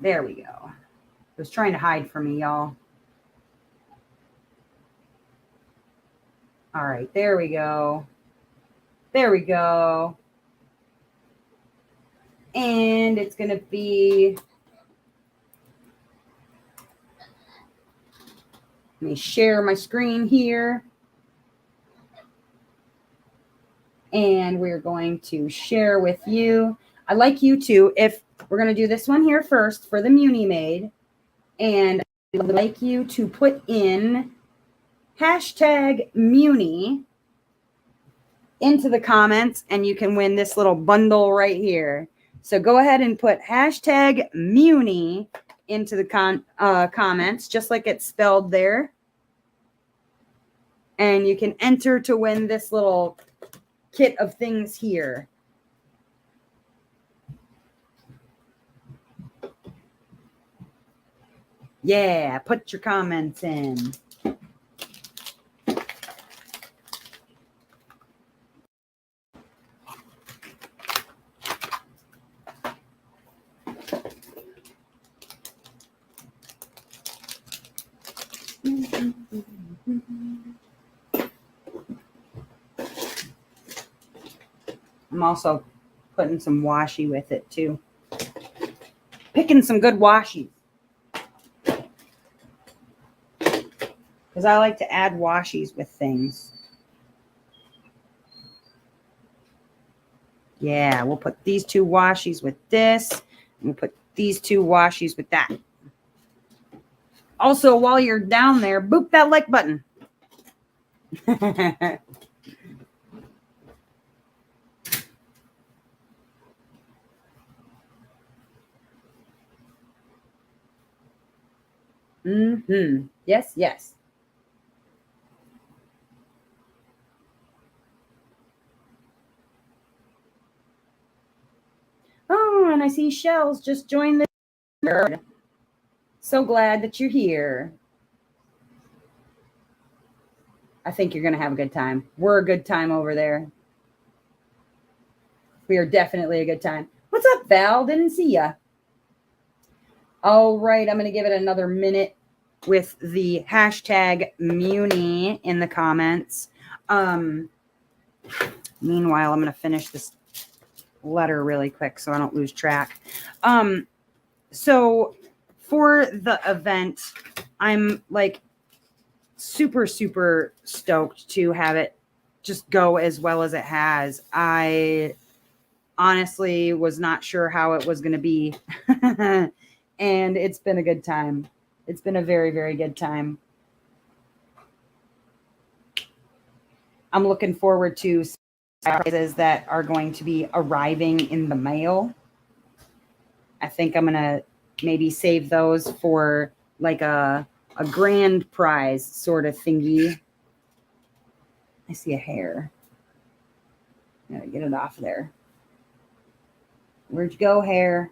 There we go. It was trying to hide from me, y'all. All right, there we go. There we go. And it's going to be, let me share my screen here. And we're going to share with you. I'd like you to, if we're going to do this one here first for the Muni Made, and I'd like you to put in hashtag Muni into the comments, and you can win this little bundle right here. So go ahead and put hashtag Muni into the comments, just like it's spelled there. And you can enter to win this little kit of things here. Yeah, put your comments in. I'm also putting some washi with it too. Picking some good washi. Because I like to add washies with things. Yeah, we'll put these two washies with this. And we'll put these two washies with that. Also, while you're down there, boop that like button. Yes, yes. Oh, and I see Shells just joined the herd. So glad that you're here. I think you're going to have a good time. We're a good time over there. We are definitely a good time. What's up, Val? Didn't see ya. All right, I'm going to give it another minute with the hashtag Muni in the comments. Meanwhile, I'm going to finish this letter really quick so I don't lose track. So for the event, I'm like super, super stoked to have it just go as well as it has. I honestly was not sure how it was going to be. And it's been a good time. It's been a very, very good time. I'm looking forward to surprises that are going to be arriving in the mail. I think I'm going to maybe save those for like a grand prize sort of thingy. I see a hair. Gotta get it off there. Where'd you go, hair?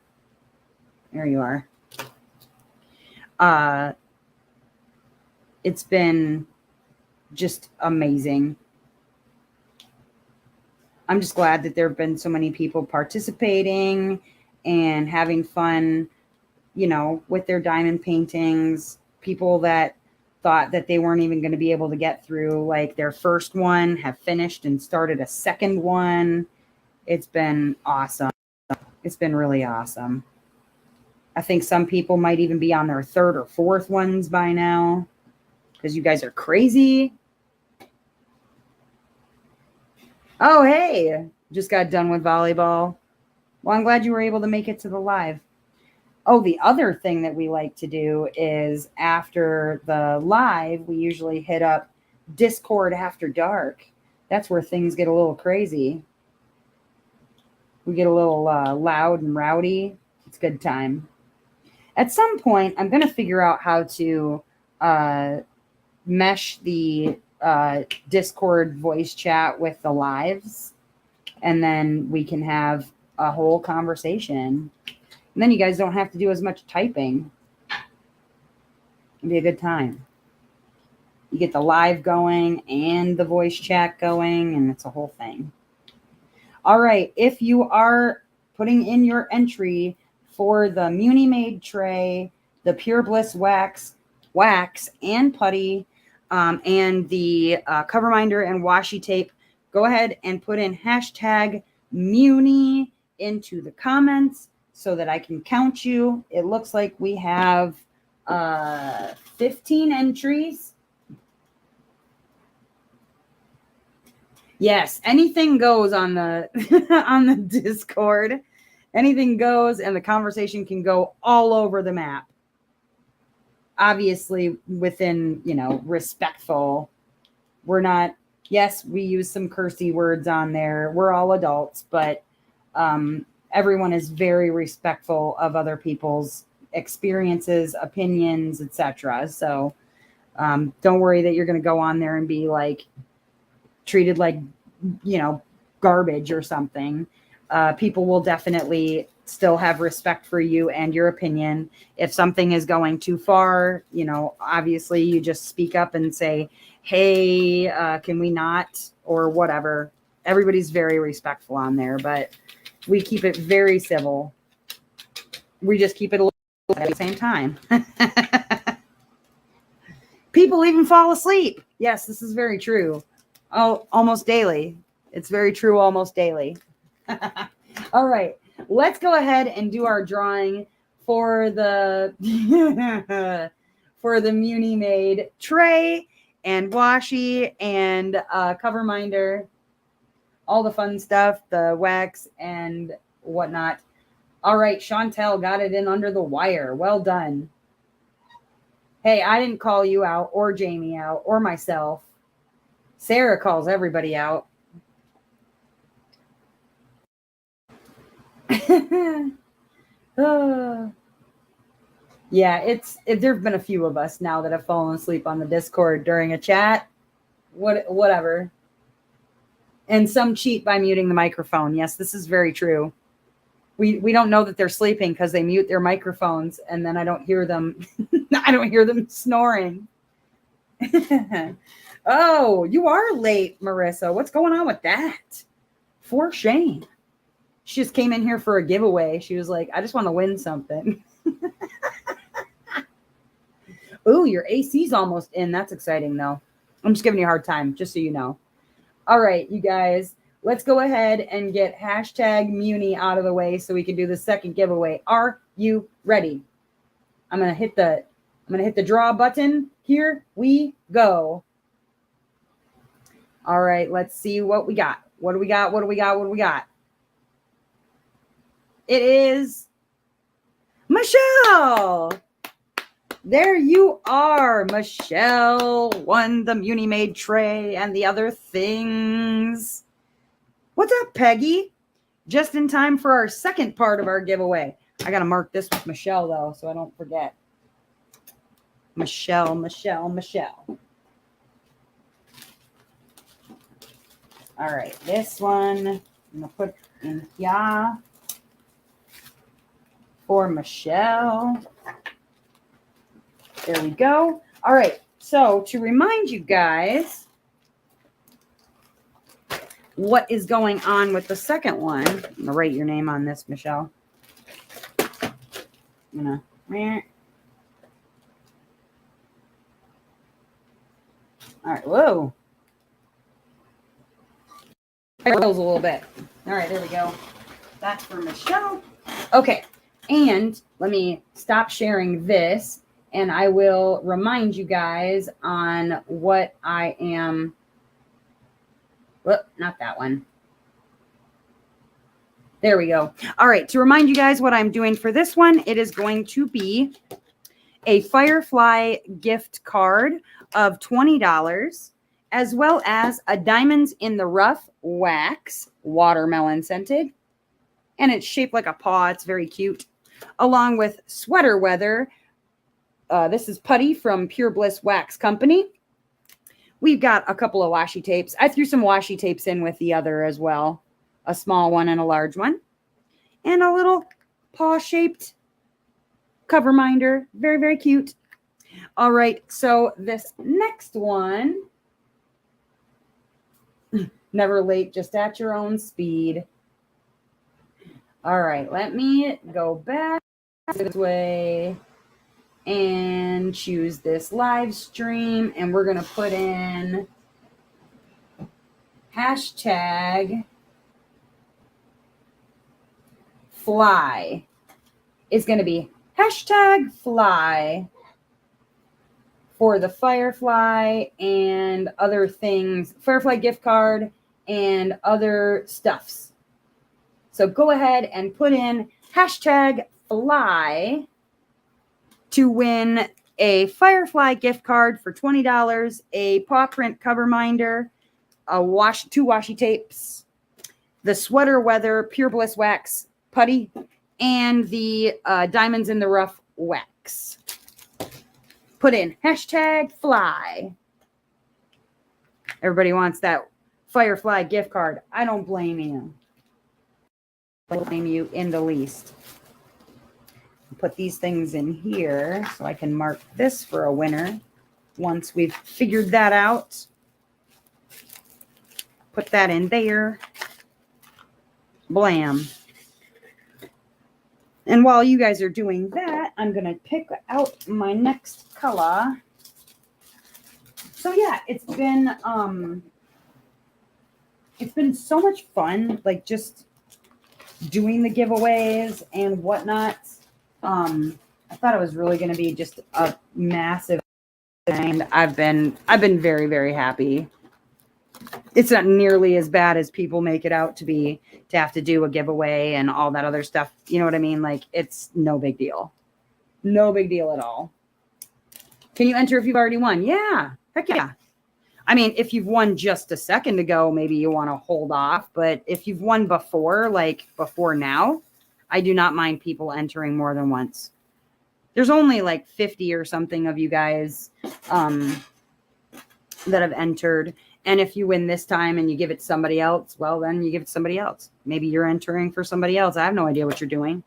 There you are. It's been just amazing. I'm just glad that there have been so many people participating and having fun, you know, with their diamond paintings. People that thought that they weren't even going to be able to get through like their first one have finished and started a second one. It's been awesome. It's been really awesome. I think some people might even be on their third or fourth ones by now because you guys are crazy. Oh, hey, just got done with volleyball. Well, I'm glad you were able to make it to the live. Oh, the other thing that we like to do is after the live, we usually hit up Discord after dark. That's where things get a little crazy. We get a little loud and rowdy. It's a good time. At some point, I'm going to figure out how to mesh the Discord voice chat with the lives, and then we can have a whole conversation. And then you guys don't have to do as much typing. It'll be a good time. You get the live going and the voice chat going, and it's a whole thing. All right. If you are putting in your entry for the Muni Made tray, the Pure Bliss wax and putty, and the cover minder and washi tape, go ahead and put in hashtag Muni into the comments so that I can count you. It looks like we have 15 entries. Yes, anything goes on the on the Discord. Anything goes, and the conversation can go all over the map. Obviously, within, you know, respectful. We're not. Yes, we use some cursey words on there. We're all adults, but everyone is very respectful of other people's experiences, opinions, etc. So don't worry that you're going to go on there and be like treated like, you know, garbage or something. People will definitely still have respect for you and your opinion. If something is going too far, you know, obviously you just speak up and say, hey, can we not, or whatever. Everybody's very respectful on there, but we keep it very civil. We just keep it a little at the same time. People even fall asleep. Yes, this is very true. Oh, almost daily. It's very true almost daily. All right. Let's go ahead and do our drawing for the for the Muni Made tray and washi and cover minder, all the fun stuff, the wax and whatnot. All right, Chantel got it in under the wire. Well done. Hey, I didn't call you out or Jamie out or myself. Sarah calls everybody out. Yeah, there have been a few of us now that have fallen asleep on the Discord during a chat. Whatever. And some cheat by muting the microphone. Yes, this is very true. We don't know that they're sleeping because they mute their microphones, and then I don't hear them. I don't hear them snoring. Oh, you are late, Marissa. What's going on with that? For shame. She just came in here for a giveaway. She was like, I just want to win something. Ooh, your AC's almost in. That's exciting, though. I'm just giving you a hard time, just so you know. All right, you guys, let's go ahead and get hashtag Muni out of the way so we can do the second giveaway. Are you ready? I'm gonna hit the draw button. Here we go. All right, let's see what we got. What do we got? What do we got? What do we got? It is Michelle. There you are. Michelle won the Muni Made tray and the other things. What's up, Peggy? Just in time for our second part of our giveaway. I got to mark this with Michelle, though, so I don't forget. Michelle. All right, this one I'm going to put in here for Michelle. There we go. All right, So to remind you guys what is going on with the second one, I'm going to write your name on this, Michelle. I'm going to... All right, whoa. It rolls a little bit. All right, there we go. That's for Michelle. Okay, and let me stop sharing this, and I will remind you guys on what I am... Whoop, not that one. There we go. All right, to remind you guys what I'm doing for this one, it is going to be a Firefly gift card of $20, as well as a Diamonds in the Rough wax, watermelon scented, and it's shaped like a paw. It's very cute, along with Sweater Weather. This is Putty from Pure Bliss Wax Company. We've got a couple of washi tapes. I threw some washi tapes in with the other as well, a small one and a large one, and a little paw-shaped cover minder. Very, very cute. All right, so this next one, never late, just at your own speed. All right, let me go back this way and choose this live stream, and we're going to put in hashtag fly. It's going to be hashtag fly for the Firefly and other things, Firefly gift card and other stuffs. So go ahead and put in hashtag fly to win a Firefly gift card for $20, a paw print cover minder, two washi tapes, the Sweater Weather Pure Bliss Wax Putty, and the Diamonds in the Rough wax. Put in hashtag fly. Everybody wants that Firefly gift card. I don't blame you. I don't blame you in the least. Put these things in here so I can mark this for a winner once we've figured that out. Put that in there. Blam. And while you guys are doing that, I'm going to pick out my next color. So yeah, it's been so much fun, like just doing the giveaways and whatnot. I thought it was really going to be just a massive thing. I've been very, very happy. It's not nearly as bad as people make it out to be, to have to do a giveaway and all that other stuff. You know what I mean? Like, it's no big deal. No big deal at all. Can you enter if you've already won? Yeah. Heck yeah. I mean, if you've won just a second ago, maybe you want to hold off. But if you've won before, like before now, I do not mind people entering more than once. There's only like 50 or something of you guys that have entered. And if you win this time and you give it to somebody else, well, then you give it to somebody else. Maybe you're entering for somebody else. I have no idea what you're doing.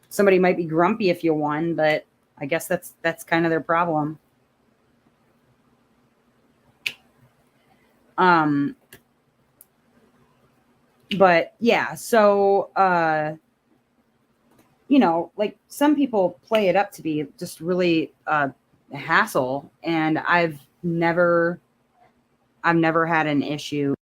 Somebody might be grumpy if you won, but I guess that's kind of their problem. But yeah, so, you know, like some people play it up to be just really a hassle, and I've never had an issue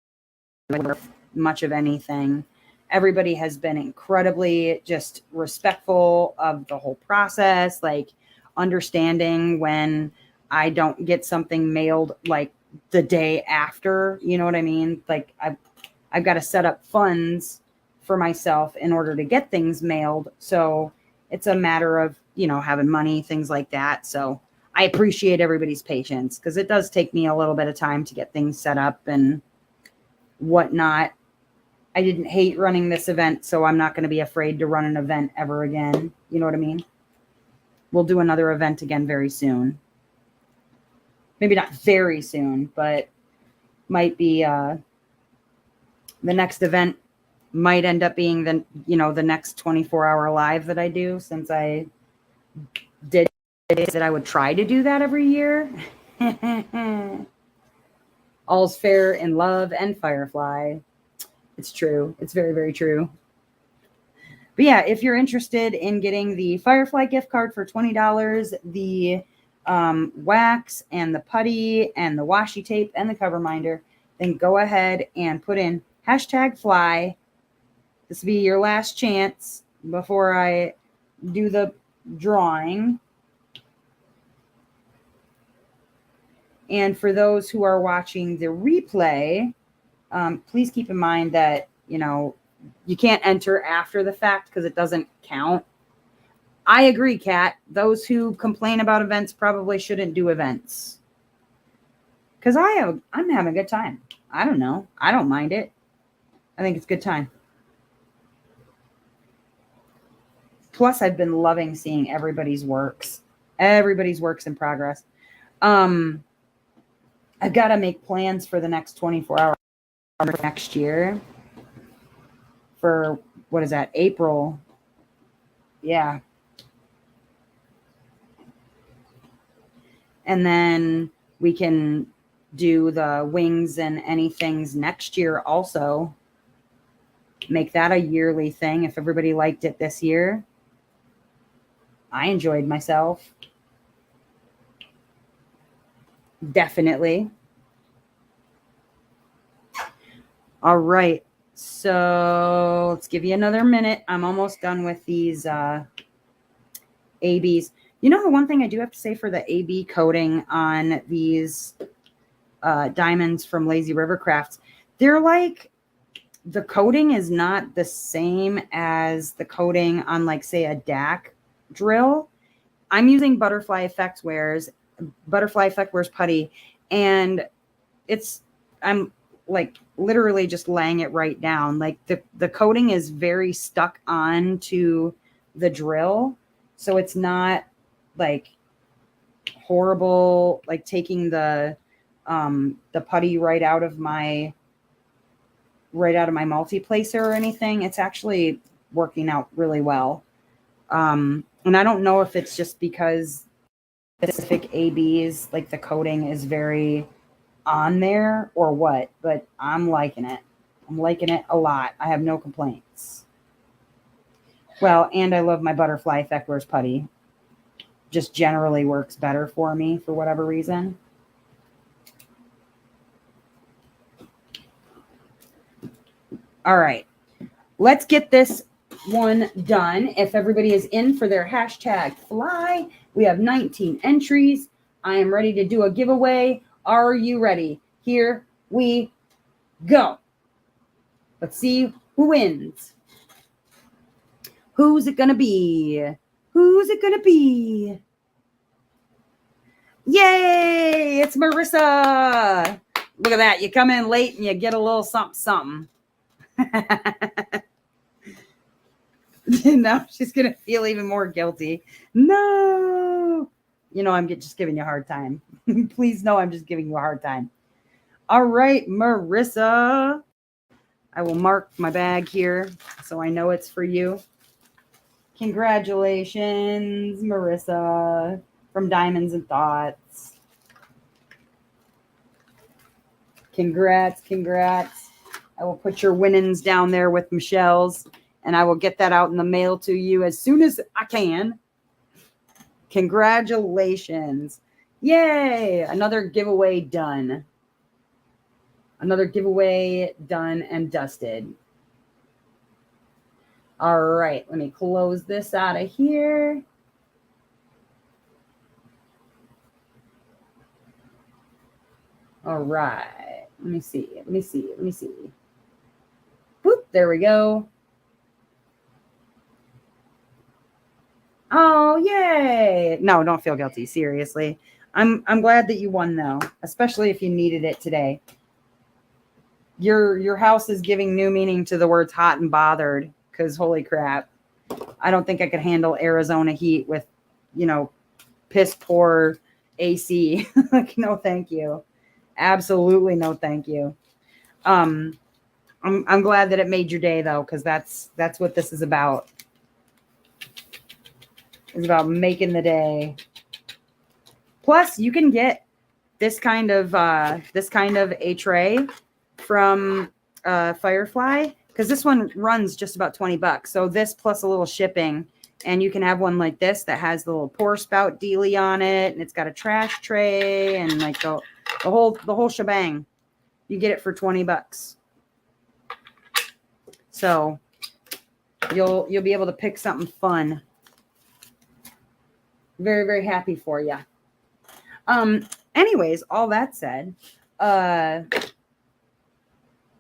with much of anything. Everybody has been incredibly just respectful of the whole process, like understanding when I don't get something mailed like the day after, you know what I mean? Like I've got to set up funds for myself in order to get things mailed. So it's a matter of, you know, having money, things like that. So I appreciate everybody's patience because it does take me a little bit of time to get things set up and whatnot. I didn't hate running this event, so I'm not going to be afraid to run an event ever again. You know what I mean? We'll do another event again very soon. Maybe not very soon, but might be the next event might end up being the next 24-hour live that I do, since I did that I would try to do that every year. All's fair in love and Firefly. It's true. It's very, very true. But yeah, if you're interested in getting the Firefly gift card for $20, the wax and the putty and the washi tape and the cover minder, then go ahead and put in #fly. This will be your last chance before I do the drawing. And for those who are watching the replay, please keep in mind that, you can't enter after the fact because it doesn't count. I agree, Kat. Those who complain about events probably shouldn't do events. Because I'm having a good time. I don't know. I don't mind it. I think it's a good time. Plus, I've been loving seeing everybody's works in progress. I've got to make plans for the next 24 hours next year. For, what is that, April? Yeah. And then we can do the wings and anythings next year also. Make that a yearly thing if everybody liked it this year. I enjoyed myself. Definitely. All right. So let's give you another minute. I'm almost done with these ABs. The one thing I do have to say for the AB coating on these diamonds from Lazy River Crafts, they're like, the coating is not the same as the coating on, like, say, a DAC drill. I'm using Butterfly Effect Wares putty, and I'm like literally just laying it right down. Like the coating is very stuck on to the drill. So it's not like horrible, like taking the putty right out of my multi-placer or anything. It's actually working out really well. And I don't know if it's just because specific ABs, like the coating is very on there or what, but I'm liking it. I'm liking it a lot. I have no complaints. Well, and I love my Butterfly Effect Wares putty. Just generally works better for me for whatever reason. All right. Let's get this one done. If everybody is in for their #fly, we have 19 entries. I am ready to do a giveaway. Are you ready? Here we go. Let's see who wins. Who's it going to be? Who's it going to be? Yay! It's Marissa. Look at that. You come in late and you get a little something. Now she's going to feel even more guilty. No. I'm just giving you a hard time. Please know I'm just giving you a hard time. All right, Marissa. I will mark my bag here so I know it's for you. Congratulations, Marissa, from Diamonds and Thoughts. Congrats. I will put your winnings down there with Michelle's, and I will get that out in the mail to you as soon as I can. Congratulations. Yay. Another giveaway done. Another giveaway done and dusted. All right. Let me close this out of here. All right. Let me see. Boop. There we go. Oh, yay. No, don't feel guilty. Seriously. I'm glad that you won, though, especially if you needed it today. Your house is giving new meaning to the words hot and bothered, because holy crap. I don't think I could handle Arizona heat with, piss poor AC. Like, no, thank you. Absolutely no, thank you. I'm glad that it made your day, though, because that's what this is about. It's about making the day. Plus, you can get this kind of a tray from Firefly, because this one runs just about $20. So this plus a little shipping, and you can have one like this that has the little pour spout dealie on it, and it's got a trash tray and like the whole shebang. You get it for $20. So you'll be able to pick something fun. Very, very happy for you. Anyways, all that said,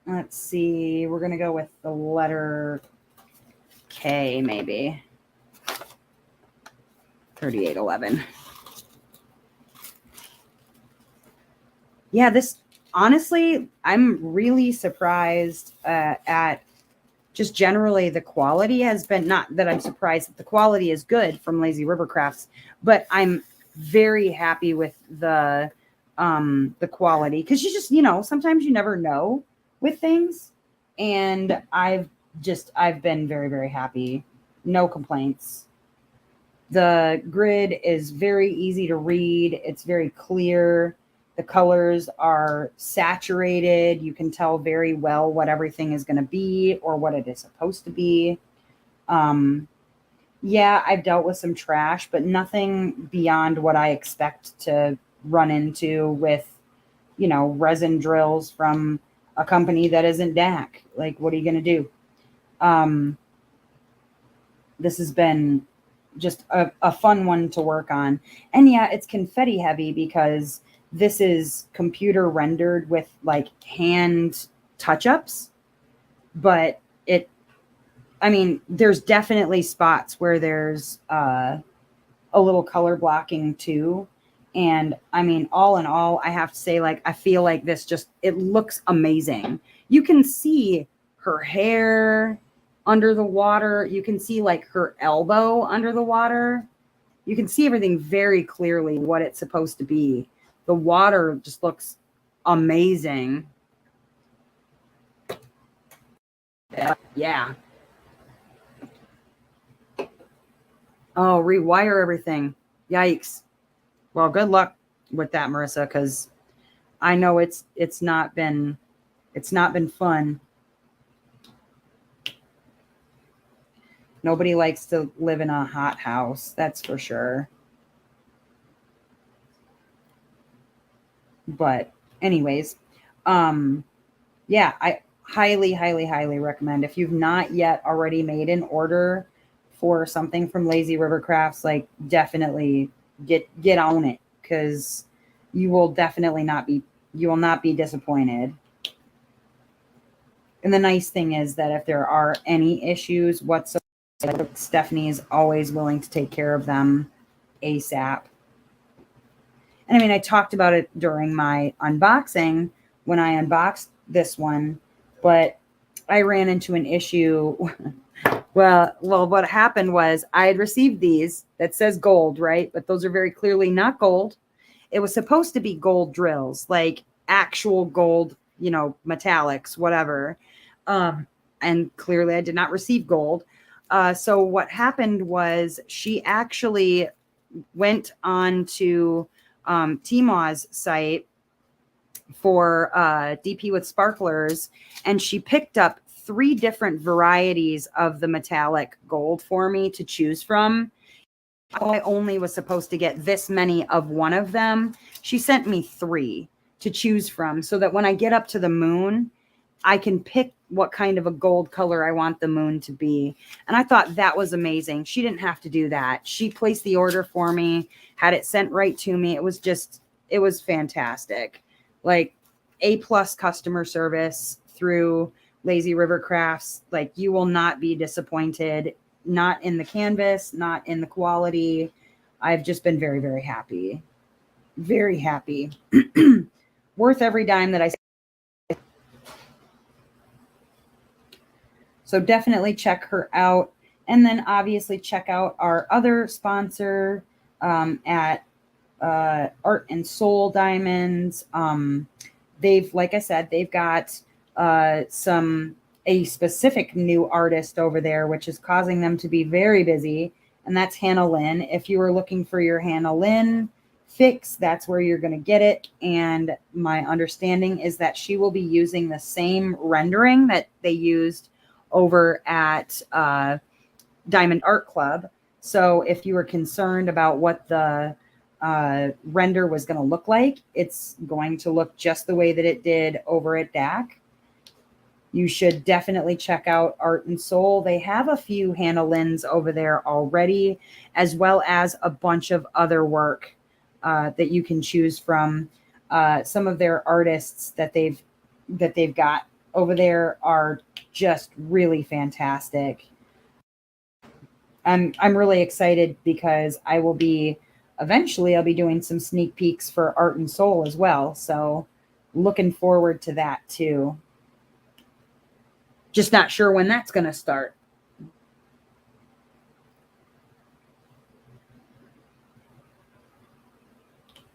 let's see. We're going to go with the letter K, maybe. 3811. Yeah, this, honestly, I'm really surprised at just generally the quality has been, not that I'm surprised that the quality is good from Lazy River Crafts, but I'm very happy with the quality, because you just, sometimes you never know with things, and I've been very, very happy. No complaints. The grid is very easy to read. It's very clear. The colors are saturated. You can tell very well what everything is going to be or what it is supposed to be. Yeah, I've dealt with some trash, but nothing beyond what I expect to run into with, resin drills from a company that isn't DAC. Like, what are you going to do? This has been just a fun one to work on. And yeah, it's confetti heavy because this is computer rendered with like hand touch-ups, but there's definitely spots where there's a little color blocking too. And all in all, I have to say, like, I feel like this it looks amazing. You can see her hair under the water. You can see like her elbow under the water. You can see everything very clearly, what it's supposed to be. The water just looks amazing. Yeah. Oh, rewire everything. Yikes. Well, good luck with that, Marissa, because I know it's not been fun. Nobody likes to live in a hot house, that's for sure. But anyways, yeah, I highly, highly, highly recommend, if you've not yet already made an order for something from Lazy River Crafts, like, definitely get on it, because you will not be disappointed. And the nice thing is that if there are any issues whatsoever, Stephanie is always willing to take care of them ASAP. And I talked about it during my unboxing when I unboxed this one, but I ran into an issue. Well, what happened was I had received these that says gold, right? But those are very clearly not gold. It was supposed to be gold drills, like actual gold, metallics, whatever. And clearly I did not receive gold. So what happened was she actually went on to Tmaw's site for DP with sparklers, and she picked up 3 different varieties of the metallic gold for me to choose from. I only was supposed to get this many of one of them. She sent me 3 to choose from, so that when I get up to the moon, I can pick what kind of a gold color I want the moon to be. And I thought that was amazing. She didn't have to do that. She placed the order for me, had it sent right to me. It was fantastic. Like, A+ customer service through Lazy River Crafts. Like, you will not be disappointed, not in the canvas, not in the quality. I've just been very, very happy. Very happy. Worth every dime that I. So definitely check her out. And then obviously check out our other sponsor at Art and Soul Diamonds. Like I said, they've got a specific new artist over there, which is causing them to be very busy. And that's Hannah Lynn. If you were looking for your Hannah Lynn fix, that's where you're going to get it. And my understanding is that she will be using the same rendering that they used over at Diamond Art Club. So if you were concerned about what the render was going to look like, it's going to look just the way that it did over at DAC. You should definitely check out Art and Soul. They have a few Hannah-Lynn's over there already, as well as a bunch of other work that you can choose from. Some of their artists that they've got over there are just really fantastic. I'm really excited because I'll be doing some sneak peeks for Art and Soul as well. So looking forward to that too. Just not sure when that's going to start.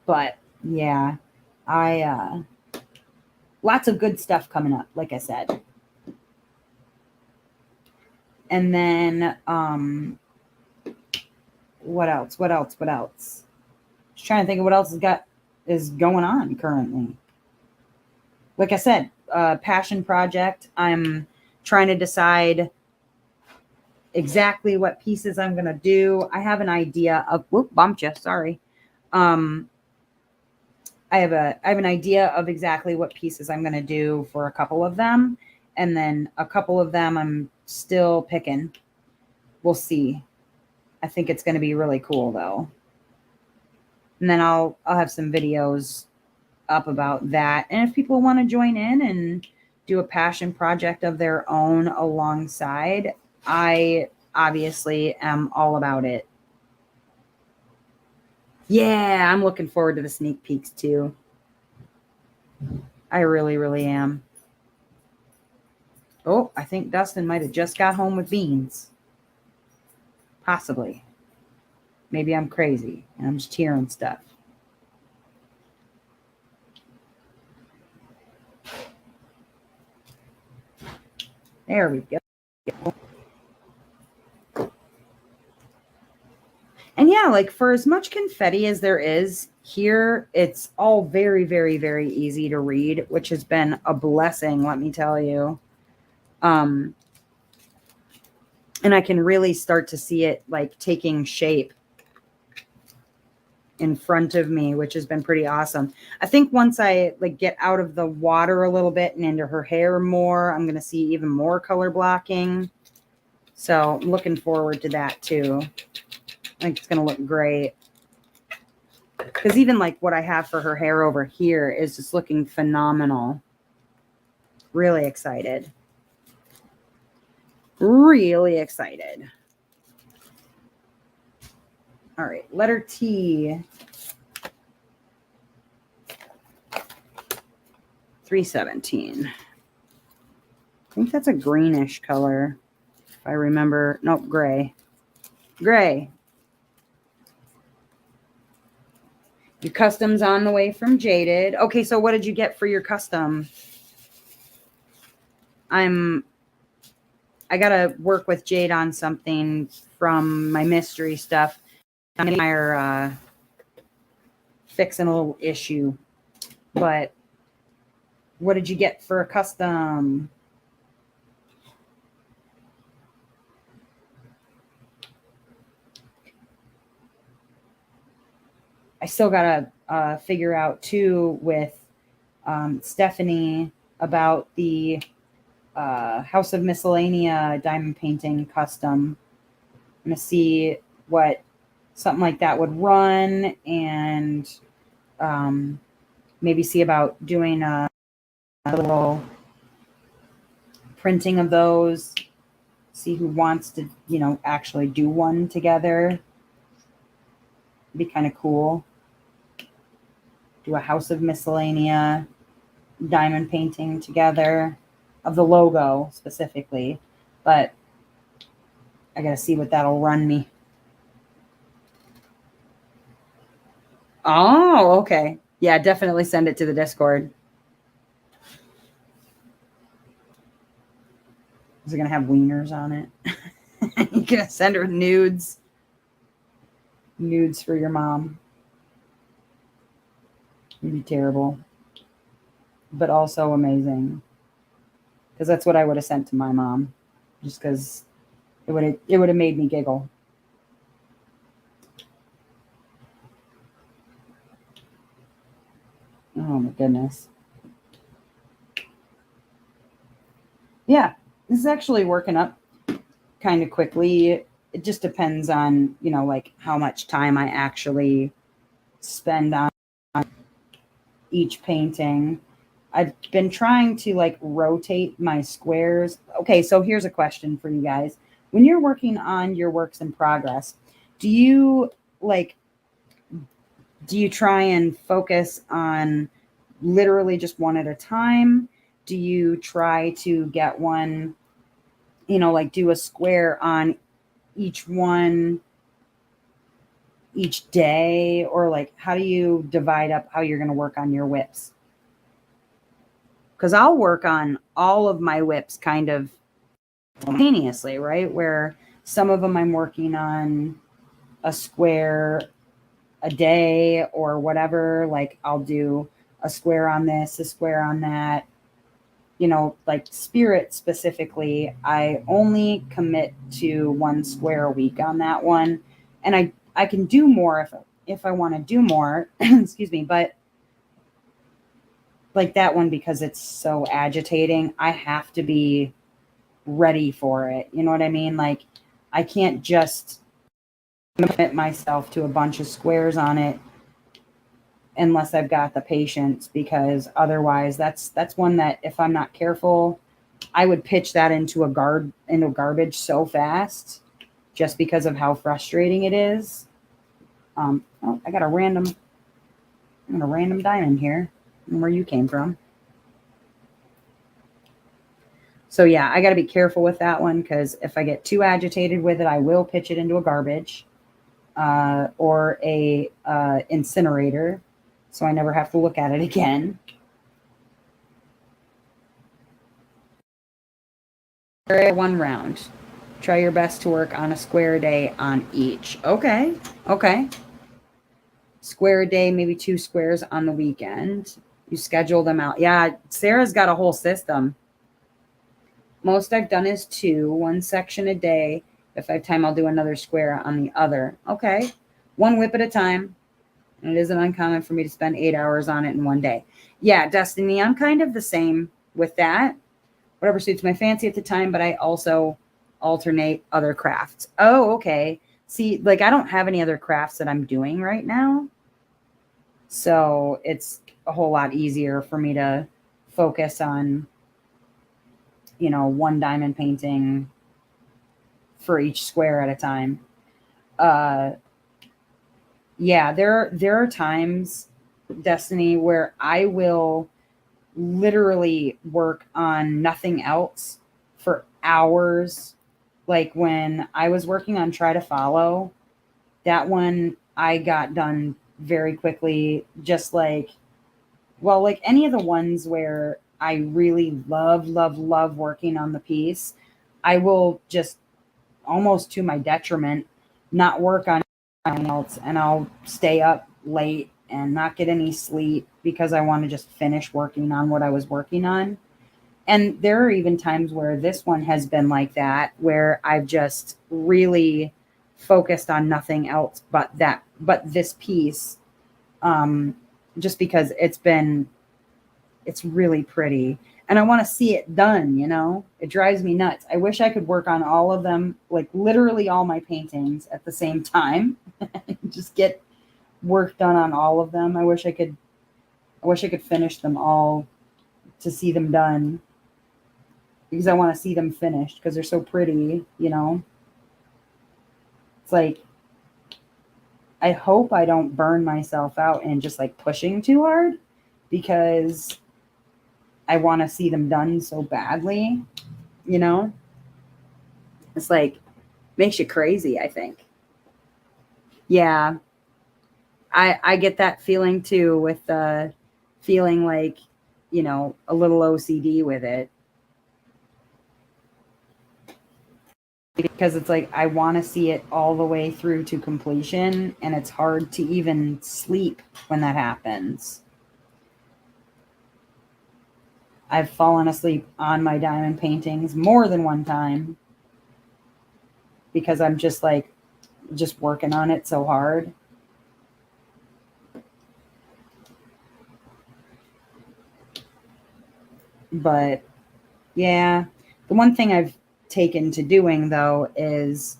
But yeah, lots of good stuff coming up, like I said. And then, what else? Just trying to think of what else is going on currently. Like I said, passion project. I'm trying to decide exactly what pieces I'm going to do. I have an idea of, bumped you. Sorry. I have an idea of exactly what pieces I'm going to do for a couple of them. And then a couple of them I'm still picking. We'll see. I think it's going to be really cool though. And then I'll have some videos up about that. And if people want to join in and do a passion project of their own alongside, I obviously am all about it. Yeah, I'm looking forward to the sneak peeks too. I really, really am. Oh, I think Dustin might have just got home with beans. Possibly. Maybe I'm crazy and I'm just hearing stuff. There we go. And yeah, like for as much confetti as there is here, it's all very, very, very easy to read, which has been a blessing, let me tell you. And I can really start to see it like taking shape in front of me, which has been pretty awesome. I think once I like get out of the water a little bit and into her hair more, I'm going to see even more color blocking. So I'm looking forward to that too. I think it's going to look great. Because even like what I have for her hair over here is just looking phenomenal. Really excited. Really excited. All right, letter T. 317. I think that's a greenish color. If I remember. Nope, gray. Gray. Your custom's on the way from Jaded. Okay, so what did you get for your custom? I gotta work with Jade on something from my mystery stuff. I are fixing a little issue. But what did you get for a custom? I still gotta figure out too with Stephanie about the House of Miscellanea diamond painting custom. I'm gonna see what something like that would run, and maybe see about doing a little printing of those. See who wants to, actually do one together. It'd be kind of cool. Do a House of Miscellanea diamond painting together of the logo specifically, but I gotta see what that'll run me. Oh, okay. Yeah, definitely send it to the Discord. Is it gonna have wieners on it? You're gonna send her nudes for your mom. It'd be terrible, but also amazing. Because that's what I would have sent to my mom, just because it would have made me giggle. Oh my goodness. Yeah, this is actually working up kind of quickly. It just depends on, like how much time I actually spend on each painting. I've been trying to like rotate my squares. Okay, so here's a question for you guys. When you're working on your works in progress, do you like do you try and focus on literally just one at a time? Do you try to get one, like do a square on each one each day? Or like how do you divide up how you're going to work on your whips? Because I'll work on all of my whips kind of simultaneously, right? Where some of them I'm working on a square a day or whatever. Like I'll do a square on this, a square on that. Like spirit specifically, I only commit to one square a week on that one. And I can do more if I want to do more, excuse me, but like that one, because it's so agitating, I have to be ready for it. You know what I mean? Like I can't just commit myself to a bunch of squares on it unless I've got the patience, because otherwise that's one that if I'm not careful, I would pitch that into garbage so fast, just because of how frustrating it is. I got a random diamond here. Where you came from. So yeah, I got to be careful with that one, because if I get too agitated with it, I will pitch it into a garbage or a incinerator, so I never have to look at it again. One round. Try your best to work on a square a day on each. Okay. Square a day, maybe 2 squares on the weekend. You schedule them out. Yeah, Sarah's got a whole system. Most I've done is 2, one section a day. If I have time, I'll do another square on the other. Okay. One whip at a time. And it isn't uncommon for me to spend 8 hours on it in one day. Yeah, Destiny, I'm kind of the same with that. Whatever suits my fancy at the time, but I also alternate other crafts. Oh, okay. See, like I don't have any other crafts that I'm doing right now. So it's a whole lot easier for me to focus on, one diamond painting for each square at a time. Yeah, there are times, Destiny, where I will literally work on nothing else for hours. Like when I was working on Try to Follow, that one I got done very quickly, just like, well, like any of the ones where I really love working on the piece, I will just, almost to my detriment, not work on anything else, and I'll stay up late and not get any sleep because I want to just finish working on what I was working on. And there are even times where this one has been like that, where I've just really focused on nothing else but this piece, just because it's really pretty and I want to see it done. It drives me nuts. I wish I could work on all of them, like literally all my paintings at the same time, just get work done on all of them. I wish I could finish them all to see them done, because I want to see them finished because they're so pretty. It's like, I hope I don't burn myself out and just like pushing too hard, because I want to see them done so badly. It's like, makes you crazy, I think. Yeah. I get that feeling too, with feeling like, a little OCD with it. Because it's like, I want to see it all the way through to completion, and it's hard to even sleep when that happens. I've fallen asleep on my diamond paintings more than one time because I'm just working on it so hard. But yeah, the one thing I've taken to doing though is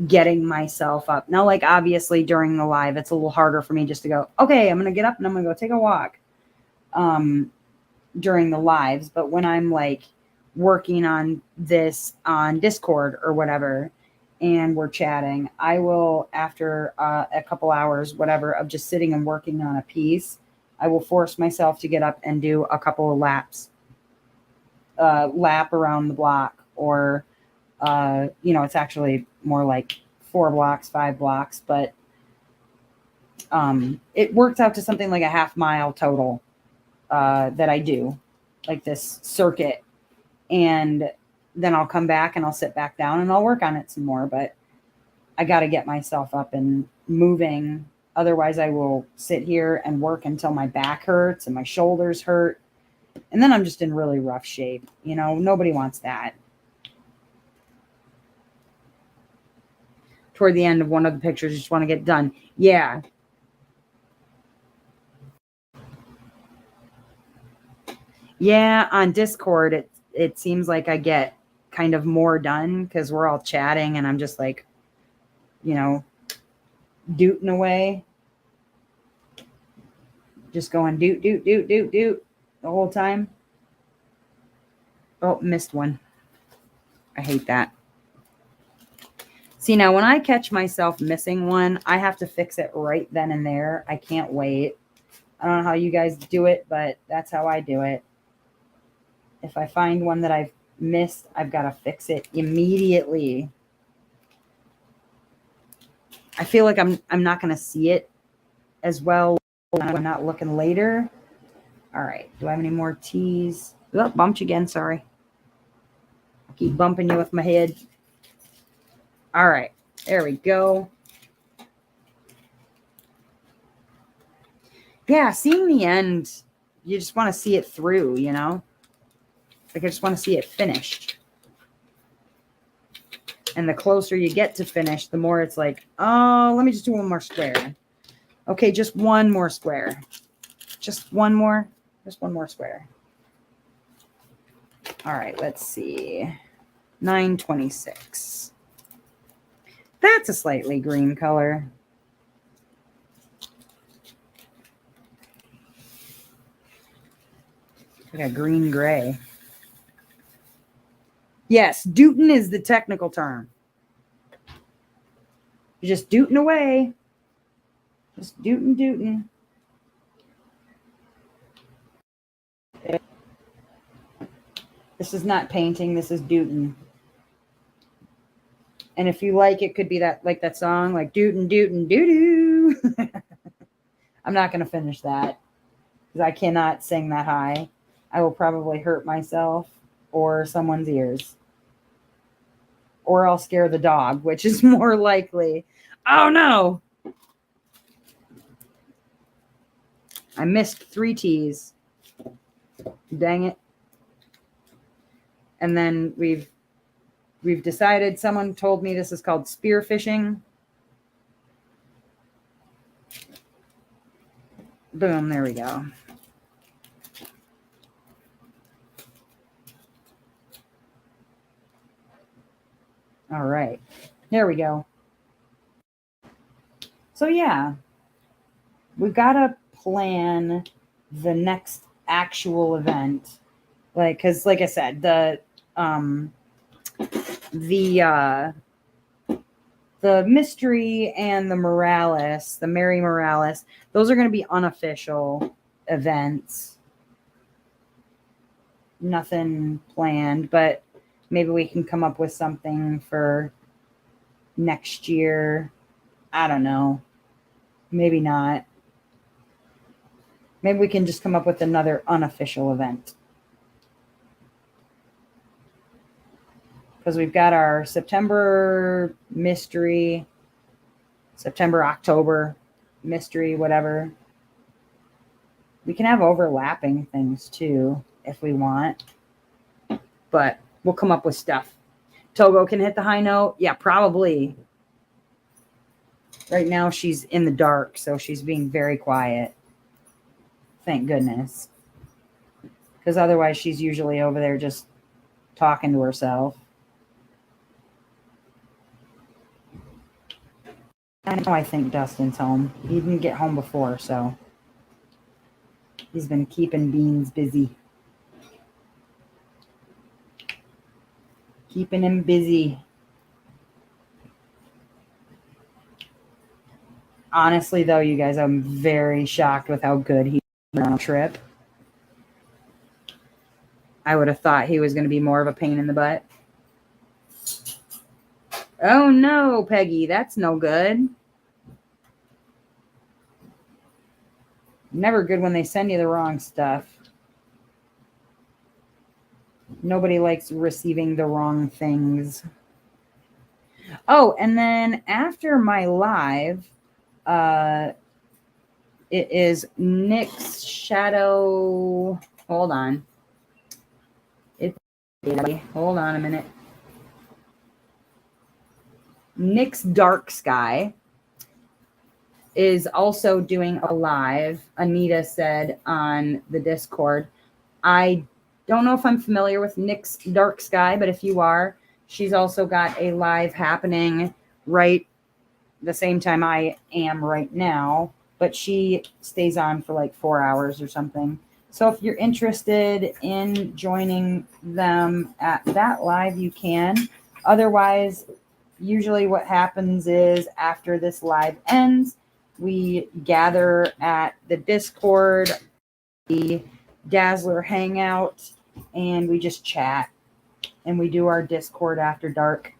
getting myself up. Now, like obviously during the live, it's a little harder for me just to go, okay, I'm going to get up and I'm going to go take a walk during the lives. But when I'm like working on this on Discord or whatever, and we're chatting, I will, after a couple hours, whatever, of just sitting and working on a piece, I will force myself to get up and do a couple of laps, lap around the block, or, it's actually more like 4 blocks, 5 blocks, but it works out to something like a half mile total that I do, like this circuit. And then I'll come back and I'll sit back down and I'll work on it some more. But I got to get myself up and moving. Otherwise, I will sit here and work until my back hurts and my shoulders hurt. And then I'm just in really rough shape. Nobody wants that. Toward the end of one of the pictures, you just want to get done. Yeah. Yeah, on Discord, it seems like I get kind of more done because we're all chatting and I'm just like, dooting away. Just going doot, doot, doot, doot, doot the whole time. Oh, missed one. I hate that. See, now when I catch myself missing one, I have to fix it right then and there. I can't wait. I don't know how you guys do it, but that's how I do it. If I find one that I've missed, I've got to fix it immediately. I feel like I'm not going to see it as well when I'm not looking later. All right. Do I have any more teas? Oh, bumped you again. Sorry. I keep bumping you with my head. All right. There we go. Yeah, seeing the end, you just want to see it through, Like I just want to see it finished. And the closer you get to finish, the more it's like, oh, let me just do one more square. Okay, just one more square. Just one more square. All right, let's see. 926. That's a slightly green color. Like a green gray. Yes, dootin' is the technical term. You're just dootin' away. Just dootin'. This is not painting. This is dootin'. And if you like, it could be that, like that song, like dootin', dootin', doo-doo. I'm not going to finish that because I cannot sing that high. I will probably hurt myself or someone's ears. Or I'll scare the dog, which is more likely. Oh, no. I missed 3 T's. Dang it. And then we've decided, someone told me this is called spear fishing. Boom, there we go. All right, there we go. So yeah, we've got to plan the next actual event. Because like I said, the mystery and the Mary Morales, those are going to be unofficial events. Nothing planned, but maybe we can come up with something for next year. I don't know. Maybe not. Maybe we can just come up with another unofficial event. Because we've got our September mystery, October mystery, whatever. We can have overlapping things too. if we want. But we'll come up with stuff. Togo can hit the high note. Yeah, probably. Right now she's in the dark, so she's being very quiet. Thank goodness. Because otherwise she's usually over there just talking to herself. I think Dustin's home. He didn't get home before, so he's been keeping Beans busy. Keeping him busy. Honestly, though, you guys, I'm very shocked with how good he was on a trip. I would have thought he was going to be more of a pain in the butt. Oh, no, Peggy, that's no good. Never good when they send you the wrong stuff. Nobody likes receiving the wrong things. Oh, and then after my live, it is Nick's Shadow. Hold on. Hold on a minute. Nick's Dark Sky is also doing a live. Anita said on the Discord. I don't know if I'm familiar with Nick's Dark Sky, but if you are, she's also got a live happening right the same time I am right now, but she stays on for like 4 hours or something. So if you're interested in joining them at that live, you can. Otherwise, usually what happens is after this live ends, we gather at the Discord, the Dazzler Hangout, and we just chat. And we do our Discord after dark.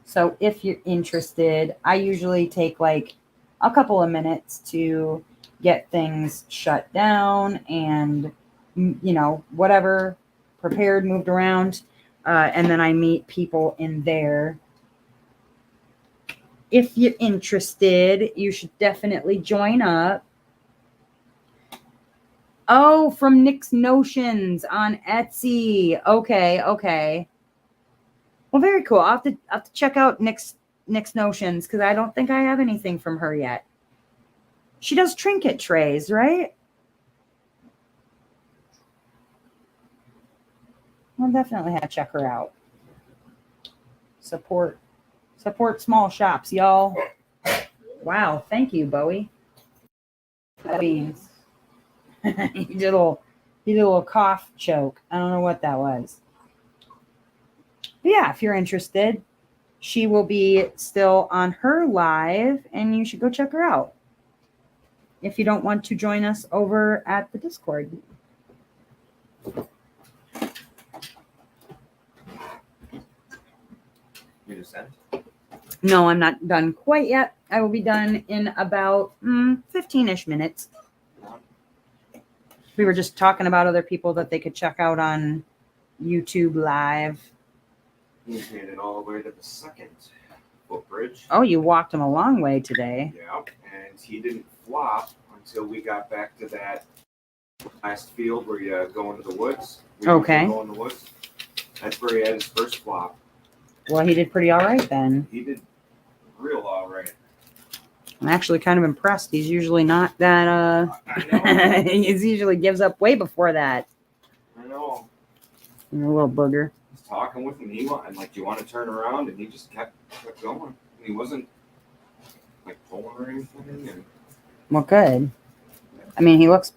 So if you're interested, I usually take like a couple of minutes to get things shut down and, you know, whatever, prepared, moved around. And then I meet people in there. If you're interested, you should definitely join up. Oh, from Nick's Notions on Etsy. Okay. Well, very cool. I'll have to check out Nick's Notions because I don't think I have anything from her yet. She does trinket trays, right? I'll definitely have to check her out. Support small shops, y'all. Wow, thank you, Bowie. That means he did a little cough choke. I don't know what that was. But yeah, if you're interested, she will be still on her live, and you should go check her out. If you don't want to join us over at the Discord. You just sent? No, I'm not done quite yet. I will be done in about 15-ish minutes. We were just talking about other people that they could check out on YouTube Live. He's made it all the way to the second footbridge. Oh, you walked him a long way today. Yeah, and he didn't flop until we got back to that last field where you go into the woods. Okay. Go in the woods. That's where he had his first flop. Well, he did pretty all right then. He did real all right. I'm actually kind of impressed. He's usually not that, I know. he usually gives up way before that. I know. You're a little booger. I was talking with him. I'm like, do you want to turn around? And he just kept going. And he wasn't like pulling or anything. And Well, good. I mean, he looks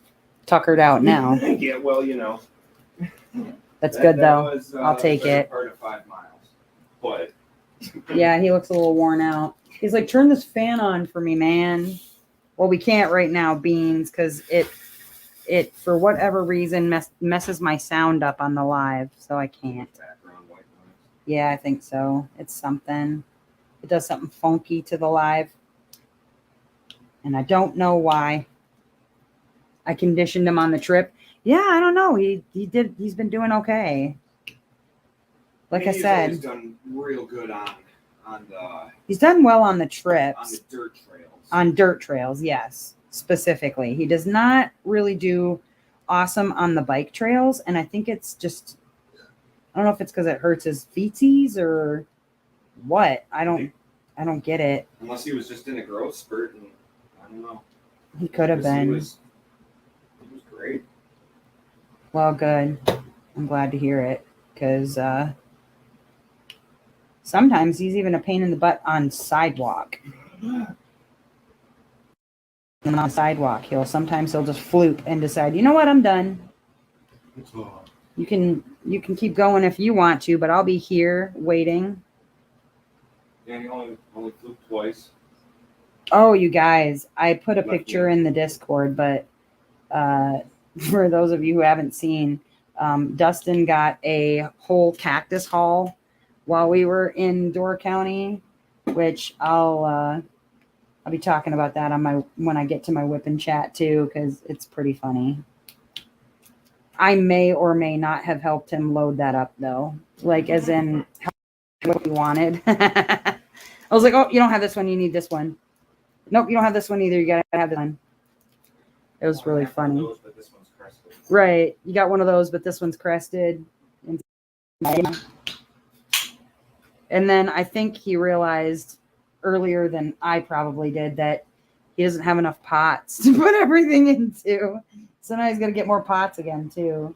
tuckered out now. yeah, well, you know. That's good, though. Was, I'll take it. Part of 5 miles. But Yeah, he looks a little worn out. He's like, turn this fan on for me, man. Well, we can't right now, Beans, because it for whatever reason messes my sound up on the live, so I can't. Background white noise. Yeah, I think so. It's something. It does something funky to the live, and I don't know why. I conditioned him on the trip. Yeah, I don't know. He's been doing okay. Like I said, he's done real good on the. He's done well on the trips. On the dirt trails. On dirt trails, yes, specifically. He does not really do awesome on the bike trails. And I think it's just, I don't know if it's because it hurts his feeties or what. I don't get it. Unless he was just in a growth spurt, and I don't know. He could have been. He was great. Well, good. I'm glad to hear it, because sometimes he's even a pain in the butt on sidewalk. And on sidewalk, sometimes he'll just floop and decide, you know what, I'm done. You can keep going if you want to, but I'll be here waiting. Yeah, he only flew twice. Oh, you guys, I put a picture in the Discord, but for those of you who haven't seen, Dustin got a whole cactus haul while we were in Door County, which I'll be talking about that on when I get to my whip and chat too, because it's pretty funny. I may or may not have helped him load that up though, like as in what he wanted. I was like, oh, you don't have this one, you need this one. Nope, you don't have this one either, you gotta have this one. It was really funny. Those, but this one's crested. Right, you got one of those, but this one's crested. And then I think he realized earlier than I probably did that he doesn't have enough pots to put everything into. So now he's going to get more pots again too.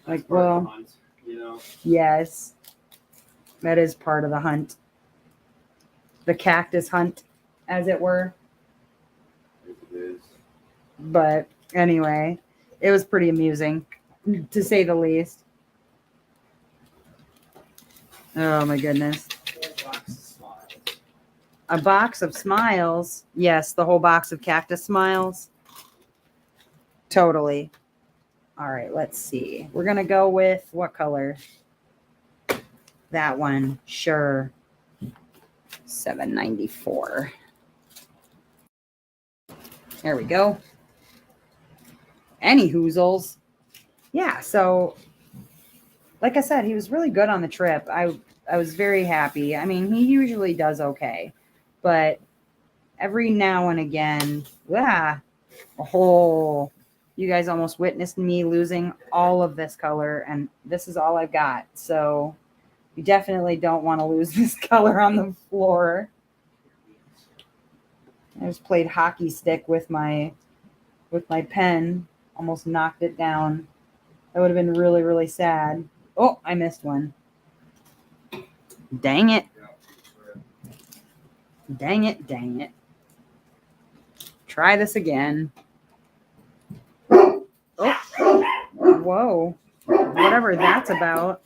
Like, well, hunt, you know? Yes, that is part of the hunt. The cactus hunt, as it were. It is. But anyway, it was pretty amusing, to say the least. Oh my goodness. A box of smiles. Yes, the whole box of cactus smiles. Totally. All right, let's see. We're going to go with what color? That one. Sure. $7.94. There we go. Any hoozles. Yeah, so like I said, he was really good on the trip. I was very happy. I mean, he usually does okay, but every now and again, you guys almost witnessed me losing all of this color, and this is all I've got. So you definitely don't want to lose this color on the floor. I just played hockey stick with my pen, almost knocked it down. That would have been really, really sad. Oh, I missed one. Dang it. Dang it, dang it. Try this again. Oh, whoa. Whatever that's about.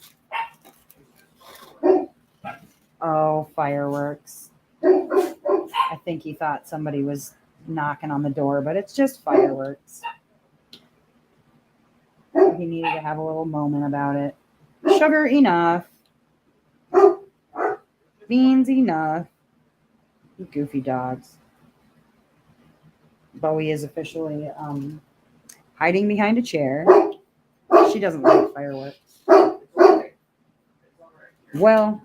Oh, fireworks. I think he thought somebody was knocking on the door, but it's just fireworks. He needed to have a little moment about it. Sugar enough. Beans enough. You goofy dogs. Bowie is officially hiding behind a chair. She doesn't like fireworks. Well,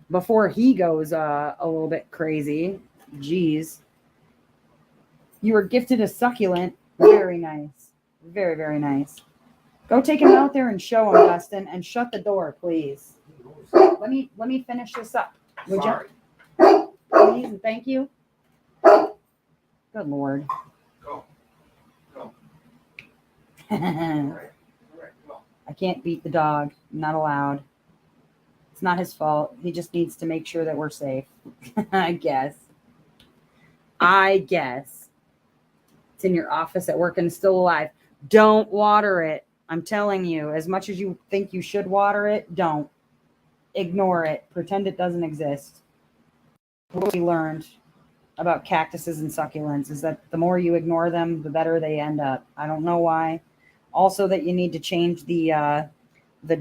before he goes a little bit crazy, geez. You were gifted a succulent. Very nice. Very, very nice. Go take him out there and show him, Dustin, and shut the door, please. Let me finish this up. Would you? Please and thank you. Good Lord. Go. I can't beat the dog. I'm not allowed. It's not his fault. He just needs to make sure that we're safe. I guess. It's in your office at work and still alive. Don't water it. I'm telling you, as much as you think you should water it, don't. Ignore it. Pretend it doesn't exist. What we learned about cactuses and succulents is that the more you ignore them, the better they end up. I don't know why. Also, that you need to change the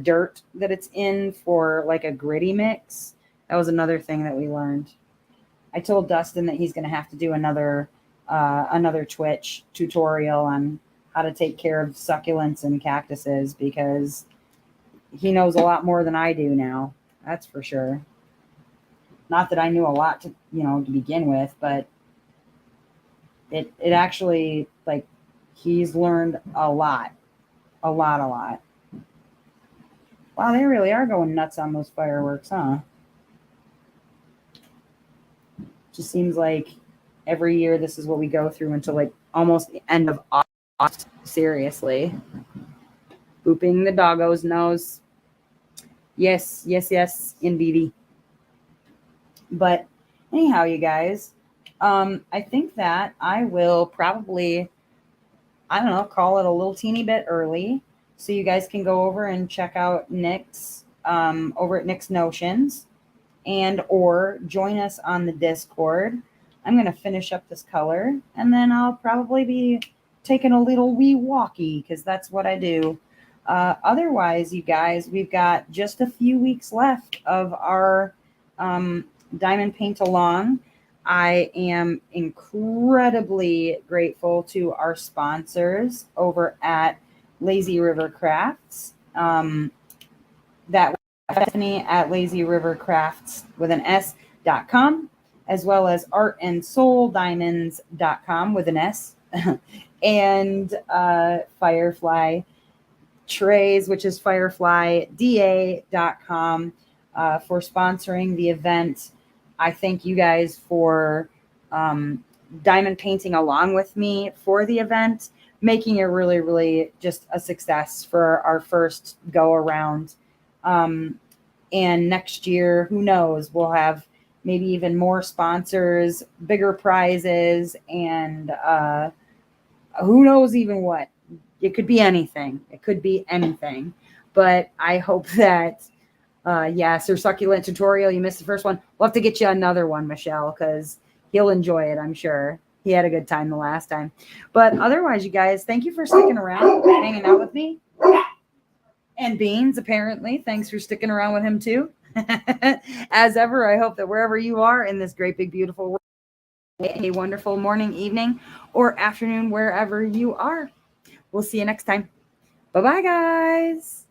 dirt that it's in for like a gritty mix. That was another thing that we learned. I told Dustin that he's going to have to do another Twitch tutorial on how to take care of succulents and cactuses, because he knows a lot more than I do now. That's for sure. Not that I knew a lot to begin with, but it actually, like, he's learned a lot A lot, a lot. Wow, they really are going nuts on those fireworks, huh? Just seems like every year this is what we go through until like almost the end of August. Seriously. Booping the doggo's nose. Yes, yes, yes, indeedy. But anyhow, you guys, I think that I will probably, I don't know, call it a little teeny bit early so you guys can go over and check out Nick's over at Nick's Notions and or join us on the Discord. I'm going to finish up this color and then I'll probably be taking a little wee walkie because that's what I do. Otherwise, you guys, we've got just a few weeks left of our Diamond Paint Along. I am incredibly grateful to our sponsors over at Lazy River Crafts. That Stephanie at Lazy River Crafts with an S.com, as well as artandsouldiamonds.com with an S, and Firefly Trays, which is fireflyda.com, for sponsoring the event. I thank you guys for diamond painting along with me for the event, making it really, really just a success for our first go around. And next year, who knows, we'll have maybe even more sponsors, bigger prizes, and who knows even what. It could be anything. It could be anything. But I hope that, Sir Succulent Tutorial, you missed the first one. We'll have to get you another one, Michelle, because he'll enjoy it, I'm sure. He had a good time the last time. But otherwise, you guys, thank you for sticking around, hanging out with me. And Beans, apparently. Thanks for sticking around with him, too. As ever, I hope that wherever you are in this great, big, beautiful world, a wonderful morning, evening, or afternoon, wherever you are. We'll see you next time. Bye-bye, guys.